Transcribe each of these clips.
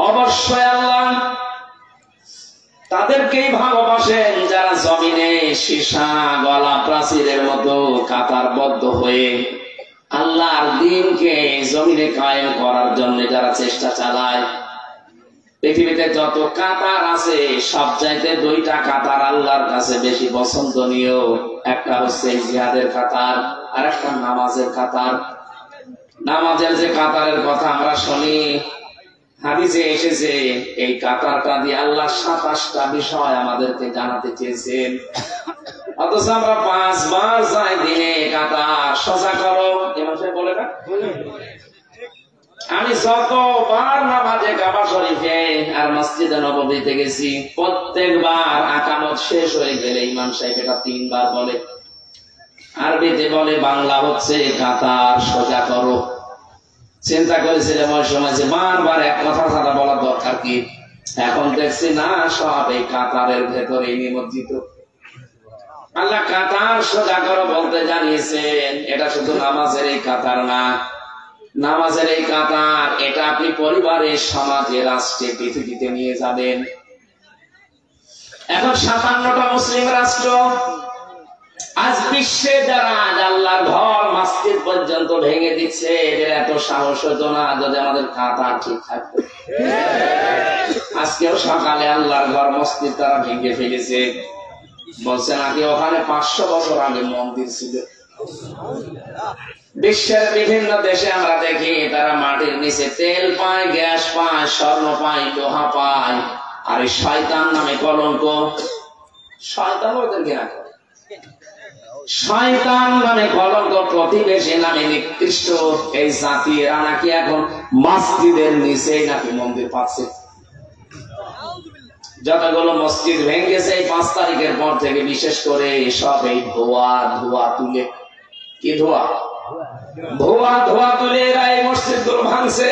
অবশ্যই আল্লাহ তাদেরকেই ভালোবাসেন যারা জমিনে সীসা গলা প্রাচীরের মতো কাতারবদ্ধ হয়ে আল্লাহর দ্বীনকে জমিনে কায়েম করার জন্য যারা চেষ্টা চালায়। পৃথিবীতে যত কাতার আছে সব চাইতে দুইটা কাতার আল্লাহর কাছে বেশি পছন্দনীয়। একটা হচ্ছে জিহাদের কাতার, আর একটা নামাজের কাতার। নামাজের যে কাতারের কথা আমরা শুনি, হাদিসে এসেছে এই কাতারটা দিয়ে আল্লাহ 27টা বিষয় আমাদেরকে জানাতে চেয়েছেন, অথচ আমরা 5 বার যাই দিনে কাতার সোজা করো। বলে না, আমি যতবার নামাজে কাবা শরীফে আর মসজিদে নববীতে গেছি, প্রত্যেকবার আকামত শেষ হয়ে গেলে ইমাম সাহেব এটা 3 বার বলে। আরবিতে বলে, বাংলা হচ্ছে কাতার সোজা করো। চিন্তা করেছিলাম ওই সময় যে বারবার এক কথা ছাড়া বলার দরকার কি। এখন দেখছি না, সব এই কাতারের ভেতরে নিমজ্জিত। আল্লাহ কাতার সোজা করো বলতে জানিয়েছেন। এটা শুধু নামাজের এই কাতার না, নামাজের এই কাতার এটা আপনি পরিবারে, সমাজে, রাষ্ট্রে, পৃথিবীতে নিয়ে যাবেন। এখন 57টা মুসলিম রাষ্ট্র, আজ বিশ্বে যারা আল্লাহর ঘর মসজিদ পর্যন্ত ভেঙে দিচ্ছে, এদের এত সাহস হতো না যদি আমাদের কাতার ঠিক থাকতো। আজকেও সকালে আল্লাহর ঘর মসজিদ তারা ভেঙে ফেলেছে। বলছে নাকি ওখানে 500 বছর আগে মন্দির ছিল। বিশ্বের বিভিন্ন দেশে আমরা দেখি তারা মাটির নিচে তেল পায়, গ্যাস পায়, স্বর্ণ পায়, লোহা পায়। আর এই শয়তান নামে কলঙ্ক, শয়তান ওদের ঘৃণা করে। শয়তান নামে কলঙ্ক, প্রতিবেশী নামে নিকৃষ্ট এই জাতি, এরা নাকি এখন মসজিদের নিচেই নাকি মন্দির পাচ্ছে। যতগুলো মসজিদ ভেঙেছে এই 5 তারিখের পর থেকে, বিশেষ করে সব এই ধোয়া তুলে, কি ধোয়া তুলে এরা এই মসজিদগুলো ভাঙছে।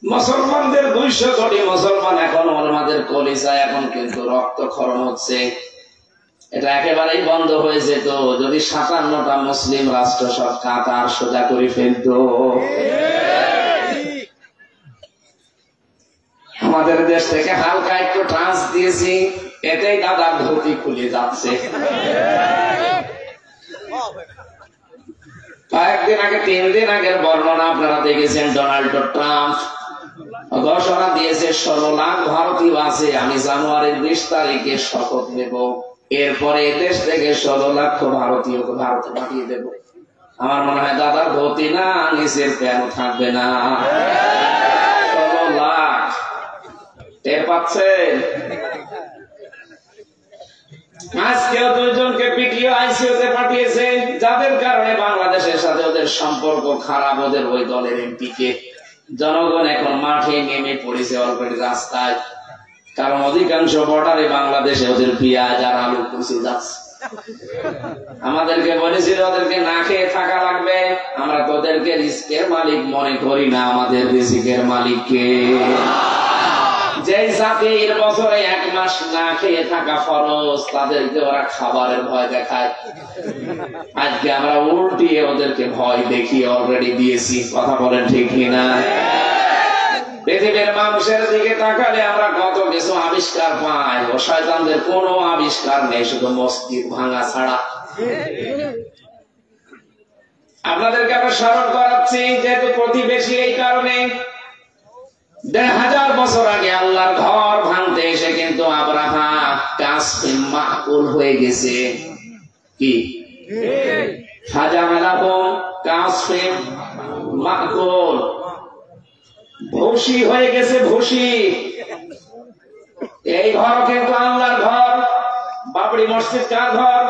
মুসলমানদের 200 কোটি মুসলমান এখন ওলামাদের কলিজায় এখন কিন্তু রক্তক্ষরণ হচ্ছে। এটা একেবারেই বন্ধ হয়ে যেত যদি 57টা মুসলিম রাষ্ট্র সব কাতার সোজা করে ফেলত। আমাদের দেশ থেকে হালকা একটু ট্রান্স দিয়েছি, এতেই দাদার ধুতি খুলে যাচ্ছে। কয়েকদিন আগে, 3 দিন আগের বর্ণনা আপনারা দেখেছেন, ডোনাল্ড ট্রাম্প ঘোষণা দিয়েছে 16 লাখ ভারতীয় আছে, আমি জানুয়ারির 20 তারিখে শপথ নেব, এরপরে দেশ থেকে 16 লাখ ভারতীয়কে ভারতে পাঠিয়ে দেব। আমার মনে হয় দাদার ধুতি না, নিচের প্যান্ট থাকবে না। 16 লাখ টের পাচ্ছেন? আজকেও 2 জনকে পিটিয়ে আইসিইউতে পাঠিয়েছে, যাদের কারণে বাংলাদেশের সাথে ওদের সম্পর্ক খারাপ, ওদের ওই দলের এমপিকে। জনগণ এখন মাঠে নেমে পড়েছে অলরেডি রাস্তায়, কারণ অধিকাংশ বর্ডারে বাংলাদেশে ওদের পেঁয়াজ আর আলু পৌঁছে যাচ্ছে। আমাদেরকে বলেছিল ওদেরকে না খেয়ে থাকা লাগবে, আমরা তো ওদেরকে রিস্কের মালিক মনে করি না, আমাদের রিজিকের মালিককে। যে জাতির বছরে 1 মাস না খেয়ে থাকা ফরজ, তাদেরকে ওরা খাবারের ভয় দেখায়। আজকে আমরা উল্টিয়ে ওদেরকে ভয় দেখিয়ে অলরেডি দিয়েছি। কথা বলেন ঠিক কিনা? পৃথিবীর মানুষের দিকে তাকালে আমরা কত কিছু আবিষ্কার পাই, ও শয়তানদের কোনো আবিষ্কার নেই, শুধু মসজিদ ভাঙা ছাড়া। আপনাদেরকে আমরা স্মরণ করাচ্ছি, যেহেতু প্রতিবেশী, এই কারণে 1000 বছর আগে আল্লাহর ঘর ভাঙতে এসে কিন্তু আব্রাহা কাসফিন মাকুল হয়ে গেছে। কি হাজামালাকুম কাসফিন মাকুল, ভূষি হয়ে গেছে, ভূষি। এই ঘর কিন্তু আল্লাহর ঘর। বাবরি মসজিদ কার ঘর?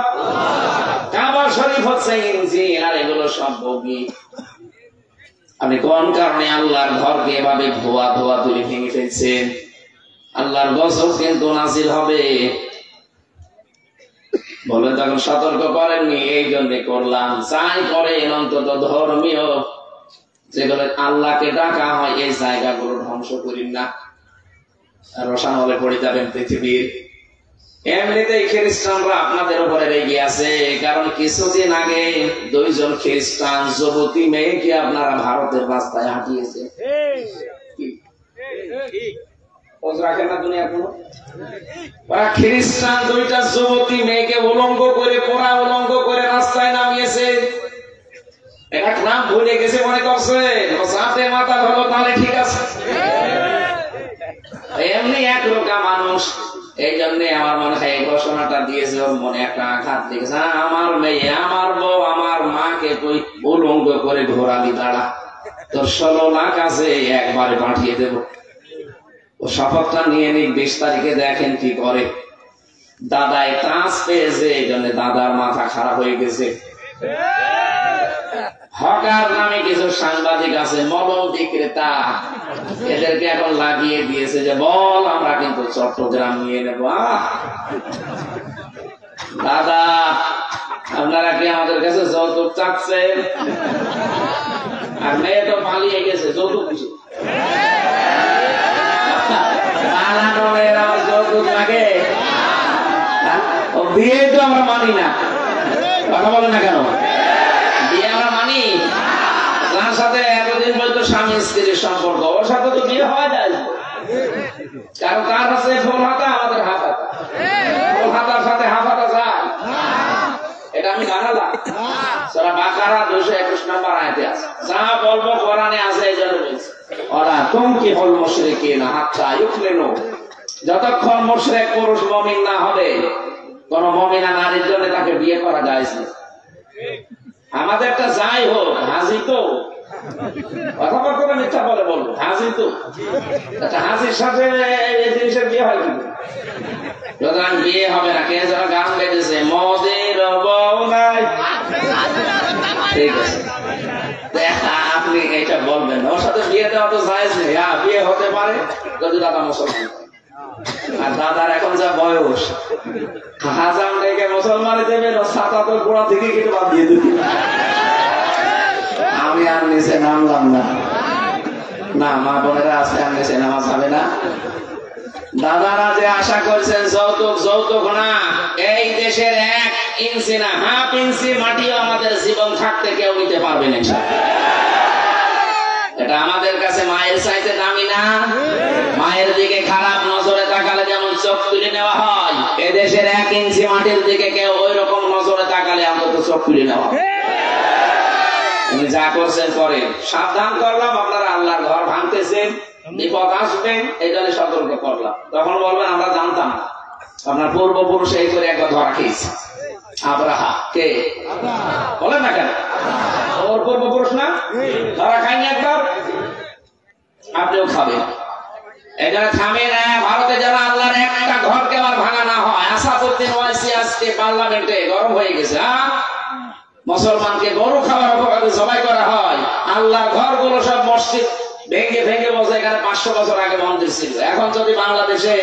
কাবা শরীফ হচ্ছে ইঞ্জিল, আর এগুলো সব বগি। আপনি কোন কারণে আল্লাহর ঘরকে এভাবে ধোয়া তুলে ভেঙে ফেলছেন? আল্লাহর গজব কিন্তু নাজিল হবে। বলে তখন সতর্ক করেননি, এই জন্য করলাম। চাই করেন অন্তত ধর্মীয় যেগুলো আল্লাহকে ডাকা হয়, এই জায়গাগুলো ধ্বংস করেন না, রসান হলে পড়ে যাবেন পৃথিবীর। এমনিতেই খ্রিস্টানরা আপনাদের উপরে রেগে আছে, কারণ কিছুদিন আগে 2 জন খ্রিস্টান যুবতী মেয়েকে আপনারা ভারতের রাস্তায় হাঁটিয়েছে। খোঁজ রাখেন না দুনিয়া কোনো? ওরা খ্রিস্টান দুইটা যুবতী মেয়েকে উলঙ্গ করে পোড়া উলঙ্গ করে রাস্তায় নামিয়েছে। এটা ট্রাম্প ভুলে গেছে মনে করছে, সাথে মাথা হলো তাহলে ঠিক আছে। এমনি এক লোকা মানুষ, এই জন্য আমার মনে হয় এই ঘোষণাটা দিয়েছে, ওর মনে একটা আঘাত লেগেছে। আমার মেয়ে, আমার বউ, আমার মাকে তুই উলঙ্গ করে ঘোরালি, দাঁড়া, তোর 16 লাখ আছে, একবারে পাঠিয়ে দেব। ও শপথটা নিয়ে নিক, 20 তারিখে দেখেন কি করে। দাদায় ত্রাস পেয়েছে, এই জন্য দাদার মাথা খারাপ হয়ে গেছে। হকার নামে কিছু সাংবাদিক আছে, মলম বিক্রেতা, এদেরকে এখন লাগিয়ে দিয়েছে যে বল আমরা কিন্তু চট্টগ্রাম নিয়ে নেব। দাদা আপনারা কি আমাদের কাছে যৌতুক চাচ্ছেন? আর মেয়ে তো পালিয়ে গেছে, যৌতুক কিছু পালানো মেয়ের আমার যৌতুক লাগে? ও বিয়ে তো আমরা মানি না, কথা বলে না কেন? বিয়ে আমরা মানি, যার সাথে এতদিন বলতো স্বামী স্ত্রীর সম্পর্ক, ওর সাথে তো বিয়ে হওয়া যায়। কারণ তার কাছে ফুল হাতা, আমাদের হাত হাতা, ফুল হাতার সাথে হাত হাতা যায়, এটা আমি বানালাম। সূরা বাকারা 221 নম্বর আয়াতে আছে। যা বলবো কোরআনে আছে, এই জন্য বলছি ওরা তুনকিহুল মুশরিকিনা হাত্তা ইউমিনু, যতক্ষণ মুশরিক পুরুষ মুমিন না হবে, কোন মুমিনা নারীর জন্য তাকে বিয়ে করা যায় না। আমাদেরটা যাই হোক, হাজি তো কথাবার্তা মিথ্যা বলে বলবো, হাজি তো হাজির সাথে এই জিনিসের বিয়ে হয় কিন্তু বিয়ে হবে না। কে যারা গান গেছে মদের বউ নাই, ঠিক আছে আপনি এটা বলবেন, ওর সাথে বিয়ে দেওয়া তো জায়েজ নেই। হ্যাঁ, বিয়ে হতে পারে যদি দাদা মুসলমান, আর দাদার এখন যা বয়স, হাজাম রেখে মুসলমানে দেবেন, ও ছাতা তো গোড়া থেকে কিন্তু বাদ দিয়ে দেবে। আমি আর নিচে নামলাম না, না মা বোনেরা আছে, আর নিচে নামা যাবে না। দাদারা যে আশা করছেন যৌতুক, যৌতুক না, এই দেশের 1 ইঞ্চি না, হাফ ইঞ্চি মাটিও আমাদের জীবন থাকতে কেউ নিতে পারবে না। এটা আমাদের কাছে মায়ের চাইতে দামি না। মায়ের দিকে খারাপ নজরে তাকালে যেমন চোখ তুলে নেওয়া হয়, এদেশের 1 ইঞ্চি মাটির দিকে কেউ ওই রকম নজরে তাকালে অন্তত চোখ তুলে নেওয়া হয়। উনি যা করছেন করেন, সাবধান করলাম, আপনারা আল্লাহর ঘর ভাঙতেছেন, বিপদ আসবে, এই জন্য সতর্ক করলাম। তখন বলবেন আমরা জানতাম না, আপনার পূর্বপুরুষ এই করে একবার ধরা খেয়েছে। আব্রাহা কে বলেন না কেন? ওর পূর্বপুরুষ না, ধরা খায়নি একবার, আপনিও খাবেন। এই জন্য থামে না। ভারতে যারা আল্লাহর একটা ঘরকে আবার ভাঙা না হয়, আসাদুদ্দিন ওয়াইসি আজকে পার্লামেন্টে গরম হয়ে গেছে। মুসলমানকে গরু খাওয়ার অপরাধে জবাই করা হয়, আল্লাহর ঘরগুলো সব মসজিদ ভেঙে ভেঙে বসে, এখানে 500 বছর আগে মন্দির ছিল। এখন যদি বাংলাদেশে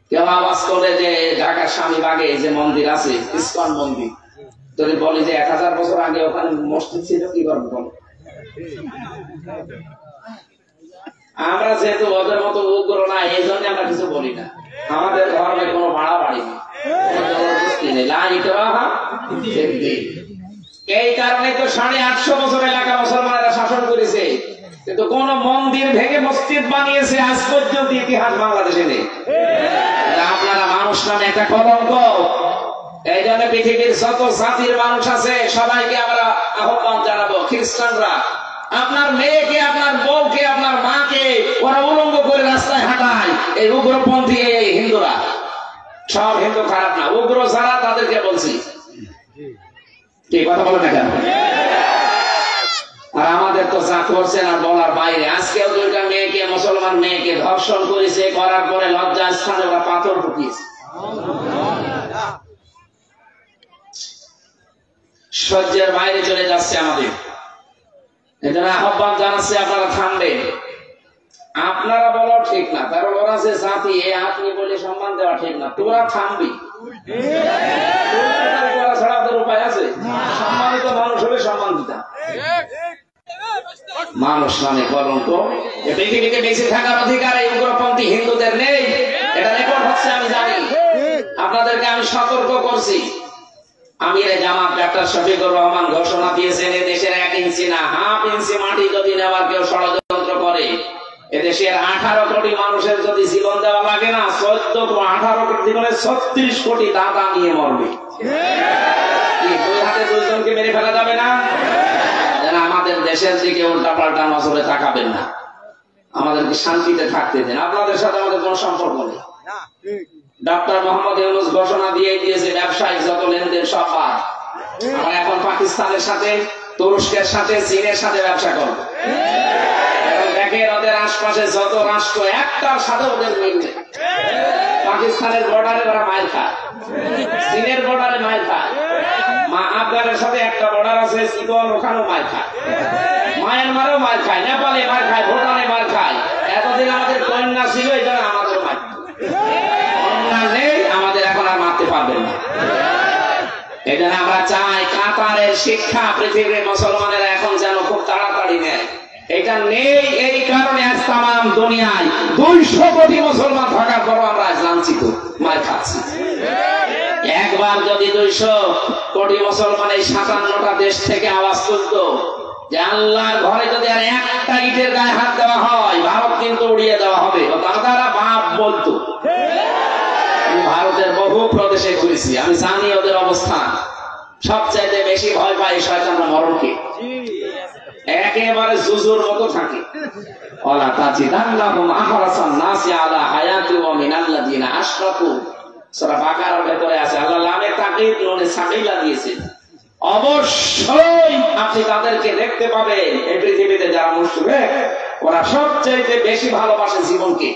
কেউ আওয়াজ করে যে ঢাকার স্বামীবাগে যে মন্দির আছে, ইসকন মন্দির, যদি বলি যে 1000 বছর আগে ওখানে মসজিদ ছিল, কি করবো বল? আমরা যেহেতু ওদের মতো উগ্র না, এই জন্য আমরা কিছু বলি না। আমাদের ধর্মে কোনো ভাড়া বাড়ি নেই, এই কারণে তো 850 বছর এলাকা মুসলমানেরা শাসন করেছে, কিন্তু কোন মন্দির ভেঙে মসজিদ বানিয়েছে আজ পর্যন্ত ইতিহাস বাংলাদেশে নেই। আপনারা মানুষ নামে একটা কলঙ্ক। এই জন্য পৃথিবীর যত জাতির মানুষ আছে সবাইকে আমরা আহ্বান জানাবো, খ্রিস্টানরা আপনার মেয়েকে, আপনার বউকে, আপনার মাকে ওরা উলঙ্গ করে রাস্তায় হাঁটায়, এই উগ্রপন্থী এই হিন্দুরা। সব হিন্দু খারাপ না, উগ্র যারা তাদেরকে বলছি, কি কথা বলে না কেন? আর আমাদের তো যা করছেন আর বলার বাইরে। আজকেও 2টা মেয়েকে, মুসলমান মেয়েকে ধর্ষণ করেছে, করার পরে লজ্জা স্থানে ওরা পাথর ঢুকিয়েছে। সহ্যের বাইরে চলে যাচ্ছে আমাদের। এজন্য আহ্বান জানাচ্ছে আপনারা থামবেন। আপনারা বলা ঠিক না, কারণ ওরা যে জাতি, আপনি বলে সম্মান দেওয়া ঠিক না। তোরা থামবি, ছাড়া ওদের উপায় আছে? সম্মানিত মানুষ হলে সম্মান দিতাম। মানুষ নামে কলঙ্ক, পৃথিবীতে বেঁচে থাকার অধিকার এই উগ্রপন্থী হিন্দুদের নেই। এটা রেকর্ড হচ্ছে, আমি জানি। আপনাদেরকে আমি সতর্ক করছি। আমিরে জামাত ডাক্তার শফিকুর রহমান ঘোষণা দিয়েছেন, এ দেশের 1 ইঞ্চি না, হাফ ইঞ্চি মাটি যদি নেওয়ার কেউ ষড়যন্ত্র করে, এদেশের 18 কোটি মানুষের যদি জীবন দেওয়া লাগে না, 18 কোটি জীবনে 36 কোটি দাদা নিয়ে মরবে। দুই হাতে দুইজনকে মেরে ফেলা যাবে না? আমাদের দেশের দিকে উল্টা পাল্টা নজরে তাকাবেন না, আমাদেরকে শান্তিতে থাকতে দেন। আপনাদের সাথে আমাদের কোন সম্পর্ক নেই। ডক্টর মোহাম্মদ ইউনূস ঘোষণা দিয়ে দিয়েছে ব্যবসায়িক যত লেনদেন সব বাদ। আমরা এখন পাকিস্তানের সাথে, তুরস্কের সাথে, চীনের সাথে ব্যবসা করবো। দেখেন ওদের আশপাশে যত রাষ্ট্র, একটার সাথে ওদের মিল নেই। পাকিস্তানের বর্ডারে ওরা মাইল খায়, চীনের বর্ডারে মাইল খায়, আফগানের সাথে একটা বর্ডার আছে চিকন, ওখানেও মাইল খায়, মায়ানমারেও মাইল খায়, নেপালে মাইল খায়, ভুটানে মাইল খায়। এতদিন আমাদের কন্যা ছিল, এই জন্য আমাদের মাইল কন্যা নেই, আমাদের এখন আর মারতে পারবেন না। এই জন্য আমরা চাই কাতারের শিক্ষা পৃথিবীর মুসলমানেরা এখন যেন খুব তাড়াতাড়ি নেয়। এটা নেই এই কারণে আজ তাম দুনিয়ায় 200 কোটি মুসলমান থাকার পরও আমরা আজ লাঞ্ছিত, মার খাচ্ছি। একবার যদি 200 কোটি মুসলমান এই 57টা দেশ থেকে আওয়াজ তুলত যে আল্লাহর ঘরে যদি আর একটা ইটের গায়ে হাত দেওয়া হয়, ভারত কিন্তু উড়িয়ে দেওয়া হবে, তারা বাপ বলতো। আমি ভারতের বহু প্রদেশে ঘুরেছি, আমি জানি ওদের অবস্থান। সবচাইতে বেশি ভয় পাই শয়তানরা মরণকে, একেবারে জুজুর মতো থাকে। ওয়ালা তাজিদান্নাহুম আহরাসান নাসি আলা হায়াতি ওয়া মিনাল্লাযিনা আশরাকু, সূরা বাকারার ভেতরে আছে। আল্লাহ লামে তাকিদ নুনে সাকিলা দিয়েছেন। অবশ্যই আপনি তাদেরকে দেখতে পাবেন এই পৃথিবীতে যারা মুশরিক, ওরা সবচাইতে বেশি ভালোবাসে জীবনকে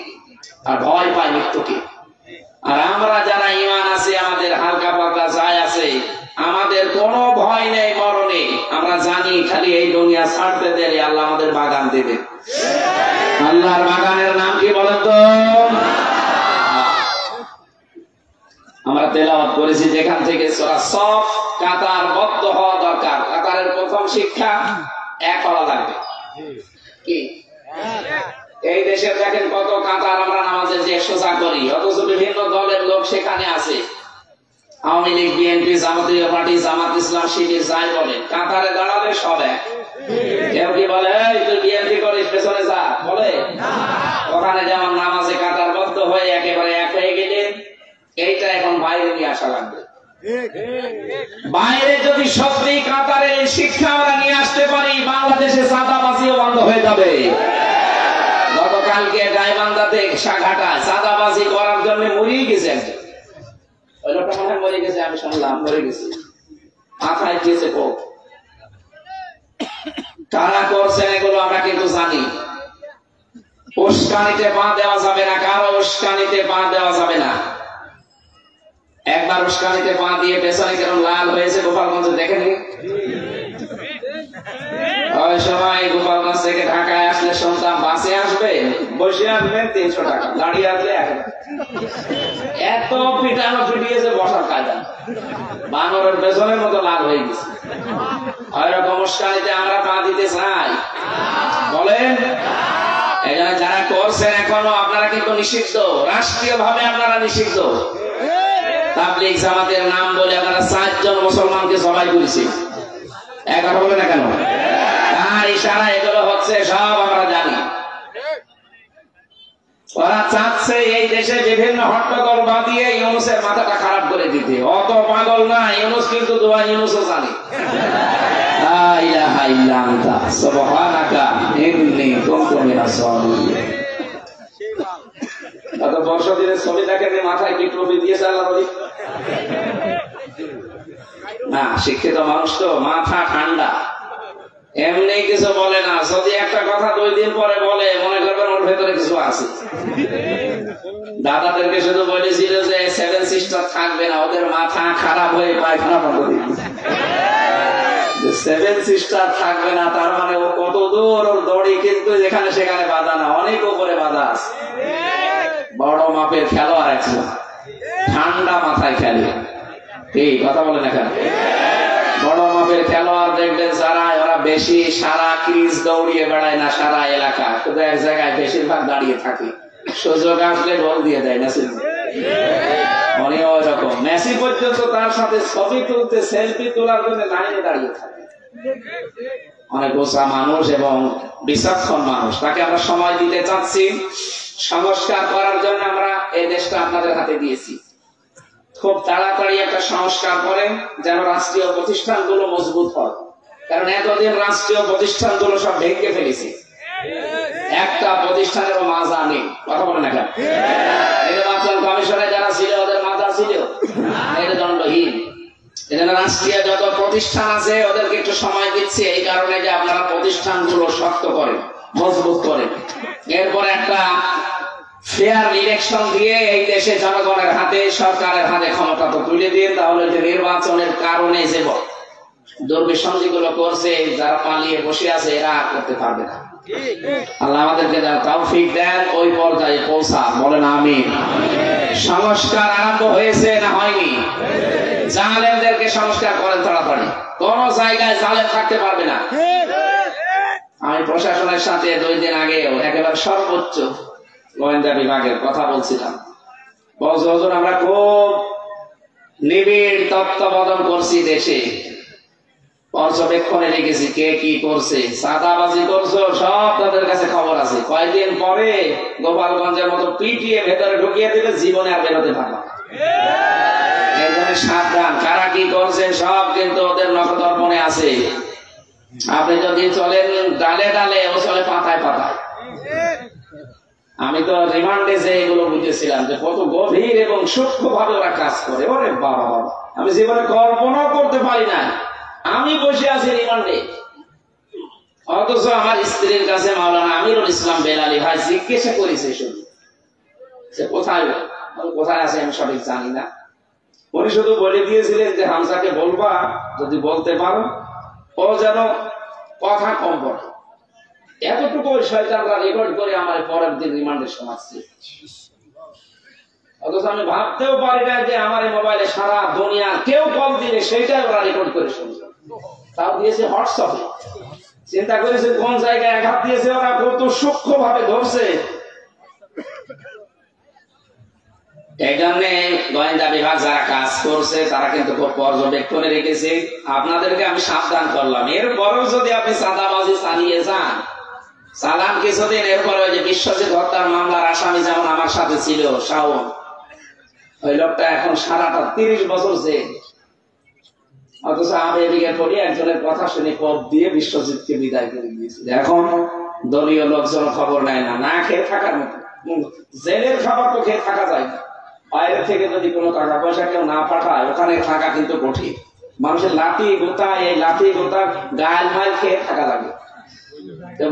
আর ভয় পায় মৃত্যুকে। আর আমরা যারা ঈমান আছে, আমাদের হালকা পাতলা যায় আছে, আমাদের কোনো ভয় নেই মরণে। আমরা জানি খালি এই দুনিয়া ছাড়তে দেরি আল্লাহ আমাদের বাগান দেবে। আল্লাহর বাগানের নাম কি বলেন তো? আমরা তেলাওয়াত করেছি যেখান থেকে সূরা সফ, কাতার বদ্ধ হওয়া দরকার। কাতারের প্রথম শিক্ষা এক হওয়া লাগবে। কি এই দেশে দেখেন কত কাতার, আমরা নামাজের যে সোজা করি, অথচ বিভিন্ন দলের লোক সেখানে আছে। আওয়ামী লীগ, বিএনপি, জামাতীয় পার্টি, জামাত ইসলাম, শিবির, যাই বলেন, কাতারে দাঁড়ালে সব এক। কেউ কি বলে তুই বিএনপি করিস, পেছনে যা, বলে? ওখানে যেমন নামাজে কাতারবদ্ধ হয়ে একেবারে এক হয়ে গেলেন, এইটা এখন বাইরে নিয়ে আসা লাগবে। বাইরে যদি সত্যি কাতারের এই শিক্ষা আমরা নিয়ে আসতে পারি, বাংলাদেশে চাঁদাবাজিও বন্ধ হয়ে যাবে। গতকালকে গাইবান্ধাতে ঘাটায় চাঁদাবাজি করার জন্য মরিয়ে গেছে একজন। ওই লোকটা মনে হয় মরে গেছে, আমি শুনলাম মরে গেছে, মাথায় খেয়েছে পোক। কারা করছেন এগুলো আমরা কিন্তু জানি। উস্কানিতে পা দেওয়া যাবে না, কারো উস্কানিতে পা দেওয়া যাবে না। একবার উস্কানিতে পা দিয়ে পেছনে কেমন লাল হয়েছে গোপালগঞ্জে, দেখেনি? ওই সময় গোপালগঞ্জ থেকে ঢাকায় আসলে শুনতাম বাসে আসবে, বসে আসবে 300 টাকা, দাঁড়িয়ে আসলে 1 টাকা। এত পিটানো পিটিয়েছে, বসার কায়দা, বানরের পেছনের মতো লাল হয়ে গেছে। ওইরকম উস্কানিতে আমরা পা দিতে চাই, বলেন? এই জন্য যারা করছেন এখনো, আপনারা কিন্তু নিষিদ্ধ, রাষ্ট্রীয় ভাবে আপনারা নিষিদ্ধ। তাবলীগ জামাতের নাম বলে আপনারা 4 জন মুসলমানকে জবাই করেছে। এক কথা বলে না কেন? তার ইশারা এগুলো হচ্ছে, সব আমরা জানি। ওরা চাচ্ছে এই দেশে বিভিন্ন হট্টগোল বাঁধিয়ে ইউনূসের মাথাটা খারাপ করে দিতে। অত পাগল না ইউনূস, কিন্তু দোয়া ইউনূসও জানে। লা ইলাহা ইল্লা আনতা সুবহানাকা ইন্নী কুনতু মিনাজ জালিমিন। গত বর্ষদিনের ছবি দেখে মাথায় কি টুপি দিয়েছে আল্লাহ বলি না। শিক্ষিত মানুষ তো মাথা ঠান্ডা, এমনি কিছু বলে না। যদি একটা কথা 2 দিন পরে বলে, মনে করবেন ওর ভেতরে কিছু আছে। দাদাদেরকে শুধু বলেছিল যে 7 সিস্টার থাকবে না, ওদের মাথা খারাপ হয়ে পায়খানা বন্ধ দিয়ে 7 সিস্টার থাকবে না, তার মানে ও কত দূর ওর দড়ি কিন্তু যেখানে সেখানে বাঁধা না, অনেক উপরে বাঁধা আছে। বড় মাপের খেলোয়াড় একজন, ঠান্ডা মাথায় খেলে। এই কথা বলে না কেন? বড় মাপের খেলোয়াড় দেখবেন যারা, ওরা বেশি সারা ক্রিজ দৌড়িয়ে বেড়ায় না, সারা এলাকা, শুধু এক জায়গায় বেশিরভাগ দাঁড়িয়ে থাকে। সুযোগ আসলে গোল দিয়ে দেয়। মেসি মনে ওই রকম, মেসি পর্যন্ত তার সাথে ছবি তুলতে, সেলফি তোলার জন্য লাইনে দাঁড়িয়ে থাকে। অনেক ওসা মানুষ এবং বিচক্ষণ মানুষ, তাকে আমরা সময় দিতে চাচ্ছি। সংস্কার করার জন্য আমরা এই দেশটা আপনাদের হাতে দিয়েছি। খুব তাড়াতাড়ি একটা সংস্কার করেন যেন রাষ্ট্রীয় প্রতিষ্ঠানগুলো মজবুত হয়, কারণ এতদিন রাষ্ট্রীয় প্রতিষ্ঠানগুলো সব ভেঙে ফেলেছে, একটা প্রতিষ্ঠানেরও মাজা নেই। কথা বলে না কেন? নির্বাচন কমিশনে যারা ছিল ওদের মাজা ছিল, এটা দণ্ডহীন। এজন্য রাষ্ট্রীয় যত প্রতিষ্ঠান আছে ওদেরকে একটু সময় দিচ্ছে, এই কারণে যে আপনারা প্রতিষ্ঠানগুলো শক্ত করেন, মজবুত করেন। এরপর একটা ফেয়ার ইলেকশন দিয়ে এই দেশে জনগণের হাতে, সরকারের হাতে ক্ষমতা তো তুলে দিয়ে, তাহলে যে নির্বাচনের কারণে যে দুর্বিসন্ধিগুলো করছে, যারা পালিয়ে বসে আছে, এরা আর করতে পারবে না। আল্লাহ আমাদেরকে যারা তৌফিক দেন ওই পর্যায়ে পৌঁছা, বলেন আমিন। সংস্কার আরম্ভ হয়েছে না হয়নি? জালেমদেরকে সংস্কার করেন তাড়াতাড়ি, কোন জায়গায় জালেম থাকতে পারবে না। আমি প্রশাসনের সাথে 2 দিন আগে একেবারে সর্বোচ্চ গোয়েন্দা বিভাগের কথা বলছিলাম। হুজুর আমরা খুব নিবিড় তত্ত্বাবধান করছি, দেশে পর্যবেক্ষণে রেখেছি কে কি করছে, চাঁদাবাজি করছো, সব তাদের কাছে খবর আছে। কয়েকদিন পরে গোপালগঞ্জের মতো পিটিয়ে ভেতরে ঢুকিয়ে দিলে জীবনে আর বেরোতে পারবে না। সাবধান, কারা কি করছে সব কিন্তু ওদের নখদর্পণে আছে। আপনি যদি চলেন ডালে ডালে, ও চলে পাতায় পাতায়। আমি তো রিমান্ডে যে এগুলো বুঝেছিলাম যে কত গভীর এবং সূক্ষ্ম ভাবে ওরা কাজ করে। ওরে বাবা বাবা, আমি জীবনে কল্পনা করতে পারি না। আমি বসে আছি রিমান্ডে, অথচ আমার স্ত্রীর কাছে মাওলানা আমিরুল ইসলাম বেলালী ভাই জিজ্ঞাসা করেছে শুধু যে কোথায় কোথায় আছে, আমি সঠিক জানি না। উনি শুধু বলে দিয়েছিলেন যে হামজাকে বলবা, যদি বলতে পারো ও যেন কথা কম বলে। এতটুকু ওই শয়তানরা রেকর্ড করে আমার পরের দিন রিমান্ডে শোনাচ্ছে। অথচ আমি ভাবতেও পারি না যে আমার এই মোবাইলে সারা দুনিয়া কেউ কল দিলে সেইটাই ওরা রেকর্ড করে শুনবে। তাও দিয়েছে হোয়াটসঅ্যাপে। চিন্তা করেছে কোন জায়গায় আঘাত দিয়েছে, ওরা কত সূক্ষ্ম ভাবে ধরছে। এই জন্য গোয়েন্দা বিভাগ যারা কাজ করছে তারা কিন্তু খুব পর্যবেক্ষণে রেখেছে। আপনাদেরকে আমি সাবধান করলাম, এরপরেও যদি আপনি চাঁদাবাজি চালিয়ে যান, চালান কিছুদিন, এরপরে ওই যে বিশ্বজিৎ হত্যার মামলার আসামি যেমন আমার সাথে ছিল শাওন, ওই লোকটা এখন সারাটা 30 বছর জেল। অথচ আবেগে পড়ে একজনের কথা শুনে পদ দিয়ে বিশ্বজিৎকে বিদায় করে দিয়েছিল। এখন দলীয় লোকজন খবর নেয় না, না খেয়ে থাকার মতো। জেলের খাবার তো খেয়ে থাকা যায় না, বাইরে থেকে যদি কোনো টাকা পয়সা কেউ না পাঠায়, ওখানে থাকা কিন্তু কঠিন। মানুষের লাঠি গোতা, এই লাঠি গোতা গায়ের মাল খেয়ে থাকা লাগে।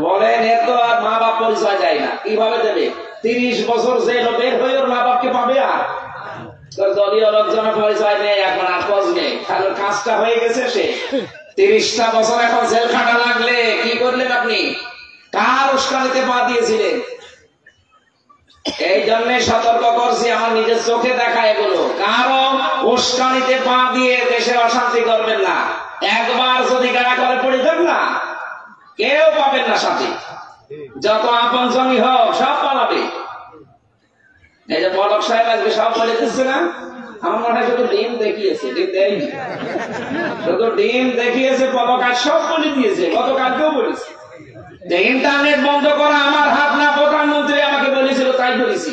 বলেন এর তো আর মা বাপ পরিচয় যায় না, কিভাবে দেবে? 30 বছর জেল বের হয়ে ওর মা বাপকে পাবে? আর দলীয় লোকজনের পরিচয় নেই, এখন আর খোঁজ নেই, তাহলে কাজটা হয়ে গেছে। সে 30টা বছর এখন জেল খাটা লাগলে কি করলেন আপনি? কার উস্কানিতে পা দিয়েছিলেন? এই জন্য সতর্ক করছি, আমার নিজের চোখে দেখা এগুলো। কারো উস্কানিতে পা দিয়ে দেশের অশান্তি করবেন না। একবার যদি গাড়া করে পড়ে যান না, কেউ পাবেন না সাথে, যত আপন জমি হোক সব পালাবে। এই যে পলক সাহেব আজকে সব বলে দিচ্ছে না, আমার মনে হয় শুধু ডিম দেখিয়েছে, ডিম দেয়নি, শুধু ডিম দেখিয়েছে। পলক আজ সব বলে দিয়েছে, গতকালকেও বলেছে। ইন্টারনেট বন্ধ করা আমার হাত না, প্রধানমন্ত্রী আমাকে বলেছিল, তাই করেছি।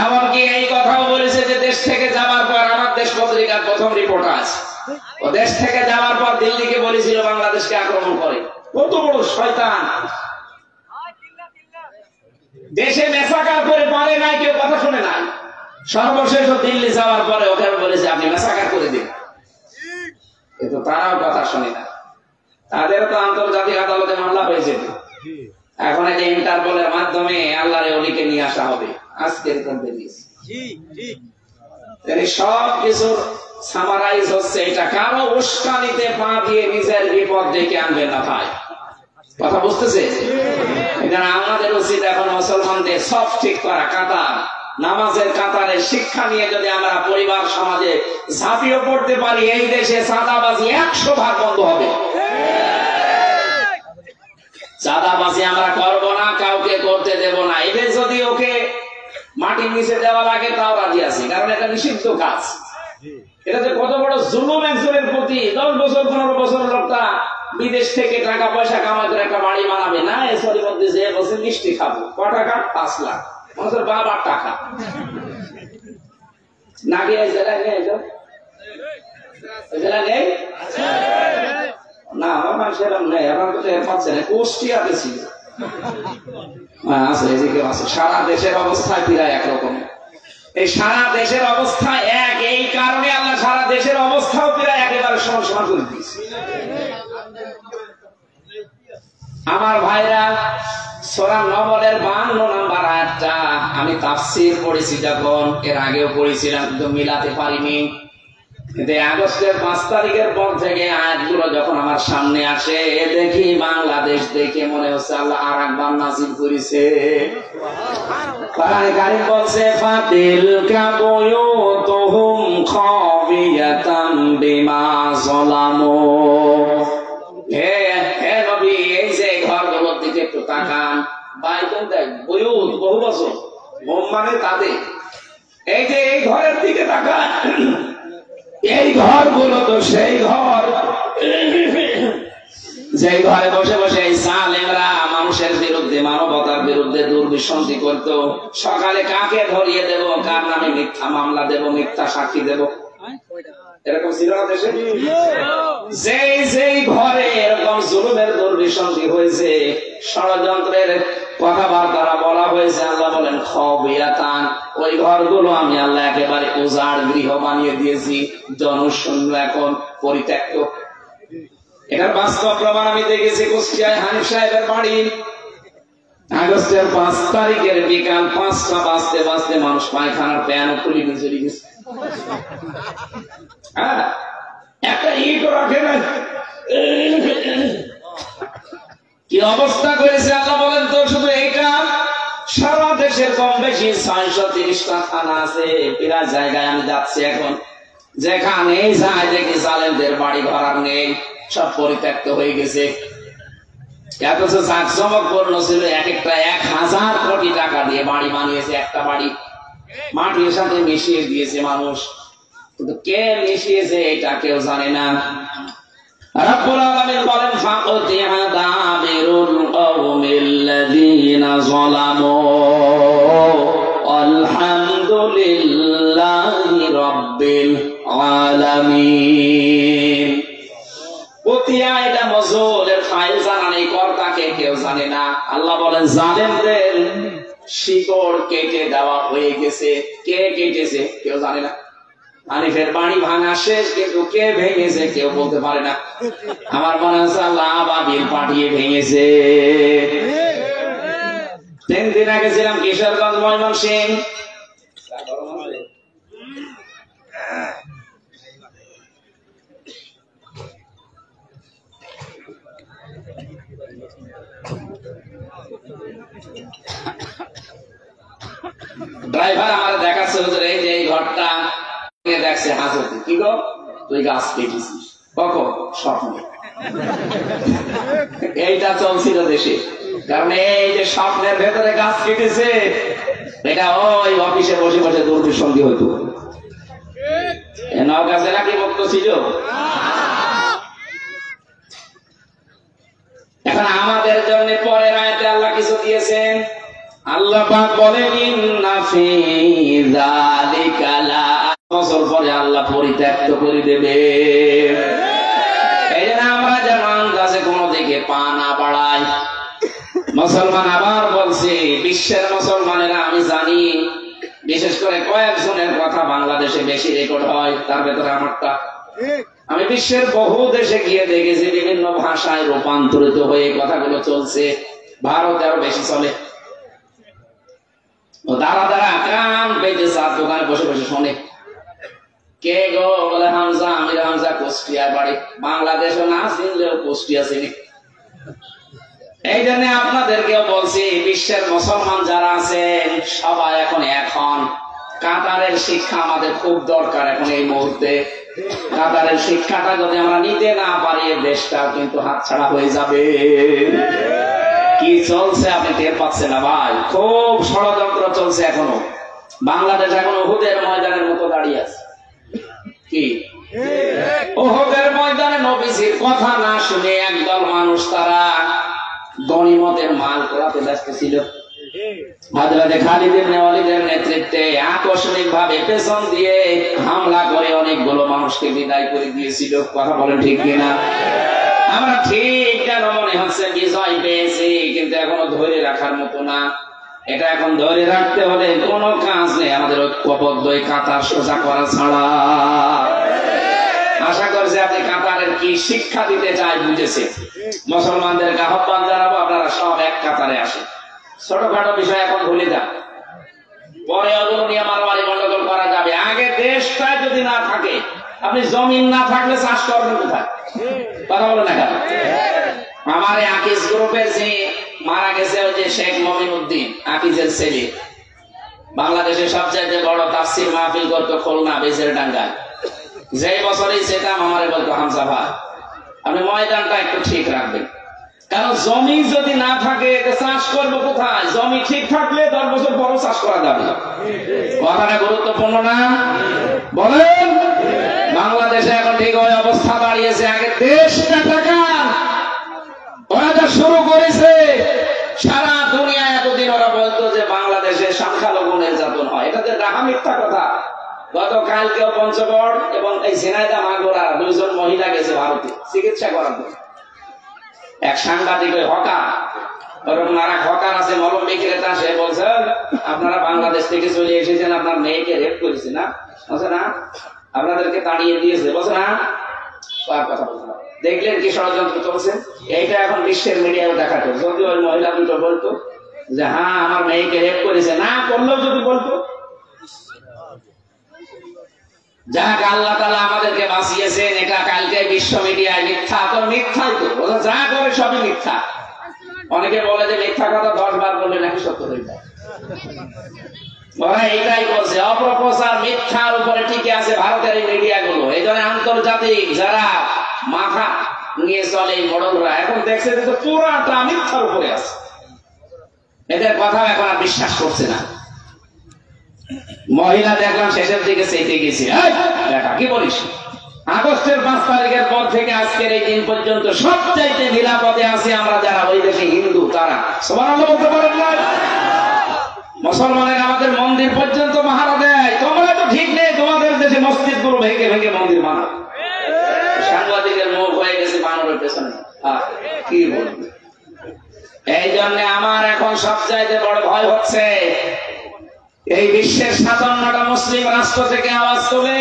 এমনকি এই কথাও বলেছে যে দেশ থেকে যাওয়ার পর, আমার দেশ পত্রিকার প্রথম রিপোর্ট আছে, ও দেশ থেকে যাওয়ার পর দিল্লিকে বলেছিল বাংলাদেশকে আক্রমণ করে। কত বড় শয়তান! দেশে মেসাকার করে পারে নাই, কেউ কথা শুনে নাই। সর্বশেষ দিল্লি যাওয়ার পরে ওকে বলেছে আপনি মেসাকার করে দিন, কিন্তু তারাও কথা শুনে না। তাদের তো আন্তর্জাতিক আদালতে মামলা হয়েছে। এখন এই যে ইন্টারপোলের মাধ্যমে আল্লাহর ওলিকে নিয়ে আসা হবে, আজকের সব কিছুর সামারাইজ হচ্ছে এটা। কারো উস্কানিতে পা দিয়ে নিজের বিপদ ডেকে আনবেন না ভাই, কথা বুঝতেছে? আমাদের উচিত এখন মুসলমানদের সব ঠিক করা, কাতার, নামাজের কাতারে শিক্ষা নিয়ে যদি আমরা পরিবার সমাজে ঝাঁপিয়ে পড়তে পারি, এই দেশে চাঁদাবাজি 100 ভাগ বন্ধ হবে। চাঁদাবাজি আমরা করব না, কাউকে করতে দেব না। এটা যদি ওকে মাটির নিচে দেওয়া লাগে তাও রাজি আছি, কারণ এটা নিষিদ্ধ কাজ। এটা যে কত বড় জুলুম একজনের প্রতি। 10 বছর 15 বছর লোকটা বিদেশ থেকে টাকা পয়সা কামাই করে একটা বাড়ি বানাবে না, এসবের মধ্যে যে বসে মিষ্টি খাবো, ক টাকা? 5 লাখ। মানুষের বাবার টাকা না গিয়ে জেলায় নেই, জেলা নেই না, আমার মানুষের নেই। আমার তো টের পাচ্ছে না, কুষ্টিয়াতে ছিল আছে, এদিকে আছে। সারা দেশের অবস্থায় প্রায় একরকম। এই সারা দেশের অবস্থা এক, এই কারণে আল্লাহ সারা দেশের অবস্থাও প্রায় একেবারে সমান করে দিয়েছে। আমার ভাইরা, সূরা নমলের 52 নম্বর আয়াতটা আমি তাফসীর পড়েছি, যখন এর আগেও পড়েছিলাম, কিন্তু মিলাতে পারিনি। কিন্তু আগস্টের 5 তারিখের পর থেকে আয়াতগুলো যখন আমার সামনে আসে, দেখি বাংলাদেশ দেখে মনে হচ্ছে আল্লাহ আর একবার নাযিল করেছে। কোরআনে কারীম বলছে, ফাতিলকা বুয়ুতুহুম খাবিয়াতাম বিমা যালামু। হে নবী, এই যে ঘরগুলোর দিকে একটু তাকান। বাইতুন দেখ, বুয়ুত বহু বছর, মানে তাদের। এই যে এই ঘরের দিকে তাকান, এই ঘরগুলো তো সেই ঘর যে ঘরে বসে বসে এই জালেমরা মানুষের বিরুদ্ধে, মানবতার বিরুদ্ধে দুর্বিসন্ধি করতো। সকালে কাকে ধরিয়ে দেব, কার নামে মিথ্যা মামলা দেব, মিথ্যা সাক্ষী দেব, এরকম ছিল না দেশে? যেই ঘরে এরকম জুলুমের দুর্বিসন্ধি হয়েছে, ষড়যন্ত্রের কথাবার্তা বলা হয়েছে, আল্লাহ বলেন খাবিয়াতান, ওই ঘরগুলো আমি আল্লাহ একেবারে উজাড় গৃহ বানিয়ে দিয়েছি, জনশূন্য, এখন পরিত্যক্ত। এটার বাস্তব প্রমাণ আমি দেখেছি কুষ্টিয়ায় হানিফ সাহেবের বাড়ি। আগস্টের 5 তারিখের বিকাল 5টা বাজতে বাজতে মানুষ পায়খানার প্যানও খুলে নিয়ে চলে গেছে। হ্যাঁ, একটা ইটও রাখে না। কি অবস্থা করেছে আল্লাহ বলেন তো? শুধু এইটা, সারা দেশের কম বেশি 630টা থানা আছে। প্রায় জায়গায় আমি যাচ্ছি এখন, যেখানে যাই দেখি জালেমদের বাড়ি ঘর আর নেই, সব পরিত্যক্ত হয়ে গেছে। এত জাঁকজমকপূর্ণ ছিল, এক একটা 1000 কোটি টাকা দিয়ে বাড়ি বানিয়েছে। একটা বাড়ি মাটির সাথে মিশিয়ে দিয়েছে মানুষ, কিন্তু কে মিশিয়েছে এটা কেউ জানে না। রব্বুল আলামিন বলেন, ফাকুতিহা দাবিরুল কওমিল্লাযীনা যালামু আলহামদুলিল্লাহি রাব্বিল আলামিন। কুতিয়া, এটা মজুলের ফাইল জানা নেই, কর্তাকে কেউ জানে না। আল্লাহ বলেন জালেমদের শিকড় কেটে দেওয়া হয়ে গেছে। কে কেটেছে কেউ জানে না। হানিফের বাড়ি ভাঙা শেষ, কিন্তু কে ভেঙেছে কেউ বলতে পারে না। আমার মনে হচ্ছে আল্লাহ আবাবিল পাঠিয়ে ভেঙেছে। 3 দিন আগে ছিলাম কিশোরগঞ্জ, ময়মনসিংহ। ড্রাইভার আমার দেখাচ্ছে, এই যে এই ঘরটা দেখছে হাজতে। কি গো, তুই গাছ কেটেছিস? কখন? স্বপ্নে। এইটা চলছিল দেশে, কারণ এই যে স্বপ্নের ভেতরে গাছ কেটেছে, এটা ওই অফিসে বসে বসে দুর্বিসন্ধি হইত। নওগাঁ নাকি মুক্ত ছিল। এখন আমাদের জন্য পরের আয়াতে আল্লাহ কিছু দিয়েছেন। আল্লাহ পাক বলেন, ইন্না ফি যালিকা লা, বছর পরে আল্লাহ পরিত্যক্ত করে দেবে। এই জন্য আমরা যেন আন্দাজে কোনো দিকে পা না বাড়াই। মুসলমান আবার বলছে, বিশ্বের মুসলমানেরা, আমি জানি বিশেষ করে কয়েকজনের কথা বাংলাদেশে বেশি রেকর্ড হয়, তার ভেতরে আমারটা। আমি বিশ্বের বহু দেশে গিয়ে দেখেছি বিভিন্ন ভাষায় রূপান্তরিত হয়ে কথাগুলো চলছে। ভারতে আরো বেশি চলে। দাঁড়া দাঁড়া কান পেতে চার দোকানে বসে বসে শোনে। কে গো? বলে হামজা, আমির হামজা, কুষ্টিয়ার বাড়ি। বাংলাদেশও না চিনলেও কুষ্টিয়া চিনি। এই জন্য আপনাদেরকেও বলছি, বিশ্বের মুসলমান যারা আছেন সবাই এখন কাতারের শিক্ষা আমাদের খুব দরকার এখন এই মুহূর্তে। কাতারের শিক্ষাটা যদি আমরা নিতে না পারি, দেশটা কিন্তু হাতছাড়া হয়ে যাবে। কি চলছে আপনি টের পাচ্ছেন না ভাই? খুব ষড়যন্ত্র চলছে এখনো। বাংলাদেশ এখন উহুদের ময়দানের মতো দাঁড়িয়ে আছে। কি ওহদের ময়দানে নবীজির কথা না শুনে একদল মানুষ তারা গনিমতের মাল কোড়াতে ব্যস্ত ছিল। হযরত খালিদ ইবনে ওয়ালিদের নেতৃত্বে আকস্মিক ভাবে পেছন দিয়ে হামলা করে অনেকগুলো মানুষকে বিদায় করে দিয়েছিল। কথা বলেন ঠিক কিনা? আমরা ঠিক কেন মনে হচ্ছে বিজয় পেয়েছি, কিন্তু এখনো ধরে রাখার মতো না। এটা এখন ধরে রাখতে হলে কোনো কাজ নেই, আমাদের ঐক্যবদ্ধ এই কাতার সোজা করা ছাড়া। আশা করছি আপনি কাতারের কি শিক্ষা দিতে চাই বুঝেছে। মুসলমানদেরকে আহ্বান জানাবো, আপনারা সব এক কাতারে আসেন। ছোটখাটো বিষয় এখন ভুলে যান, পরে ওগুলো নিয়ে মারামারি গন্ডগোল করা যাবে। আগে দেশটা যদি না থাকে, আপনি জমিন না থাকলে চাষ করবেন কোথায়? কথা বলে না কেন? আমার এই আকিজ গ্রুপের যে মারা গেছে, ওই যে শেখ মমিনুদ্দিন আকিজের ছেলে, বাংলাদেশের সবচাইতে বড় তাফসীর মাহফিল করতো খুলনা বেজের ডাঙ্গায়। যেই বছরই যেতাম আমারে বলতো, হামজা ভাই আপনি ময়দানটা একটু ঠিক রাখবেন, কারণ জমি যদি না থাকে চাষ করবো কোথায়? জমি ঠিক থাকলে 10 বছর পরও চাষ করা যাবে। কথাটা গুরুত্বপূর্ণ না? বলেন। বাংলাদেশে এখন ঠিক ওই অবস্থা দাঁড়িয়েছে। আগে দেশটা টাকা ওরা যা শুরু করেছে, সারা দুনিয়া এতদিন ওরা বলতো যে বাংলাদেশে সংখ্যালঘু নির্যাতন হয়, এটা যে ডাহা মিথ্যা কথা। গতকালকেও পঞ্চগড় এবং এই ঝিনাইদহ মাগুরা 2 জন মহিলা গেছে ভারতে চিকিৎসা করার জন্য। এক সাংবাদিক ওই হকার, ওরকম আর এক হকার আছে মলম বিক্রেতা, সে বলছে আপনারা বাংলাদেশ থেকে চলে এসেছেন, আপনার মেয়েকে রেপ করেছে না? বলছে না, আপনাদেরকে তাড়িয়ে দিয়েছে। বলছে না, কথা বলছে না। দেখলেন কি ষড়যন্ত্র চলছে? এইটা এখন বিশ্বের মিডিয়ায় দেখাতো। যদি ওই মহিলা দুটো বলতো যে হ্যাঁ আমার মেয়েকে রেপ করেছে, না করলেও যদি বলতো, যাক আল্লাহ তাআলা আমাদেরকে বাঁচিয়েছেন। এটা কালকে বিশ্ব মিডিয়ায় মিথ্যা, তো মিথ্যাই তো, যা করে সবই মিথ্যা। অনেকে বলে যে মিথ্যা কথা 10 বার বললে নাকি সত্য হয়ে যায়। ওরা এইটাই বলছে, অপপ্রচার মিথ্যার উপরে টিকে আছে ভারতের এই মিডিয়া গুলো। এই জন্য আন্তর্জাতিক যারা মাথা নিয়ে চলে এই মডেলরা এখন দেখছে যে পুরাটা মিথ্যার উপরে আছে, এদের কথা এখন আর বিশ্বাস করছে না। মহিলা দেখলাম শেষের দিকে চেতে গেছে, কি বলিস? আগস্টের 5 তারিখের পর থেকে আজকের এই দিন পর্যন্ত সবচাইতে নিরাপদে আছে আমরা যারা ওই দেশে হিন্দু, তারা। সুবহানাল্লাহ বলতে পারেন না? মুসলমানের আমাদের মন্দির পর্যন্ত পাহারা দেয়। তোমরা তো ঠিক নেই, তোমাদের দেশে মসজিদ গুলো ভেঙে ভেঙে মন্দির বানাও। সাংবাদিকের মুখ হয়ে গেছে বানরের পেছনে। কি বলবো? এই জন্য আমার এখন সবচাইতে বড় ভয় হচ্ছে এই বিশ্বের 57টা মুসলিম রাষ্ট্র থেকে আওয়াজ তোলে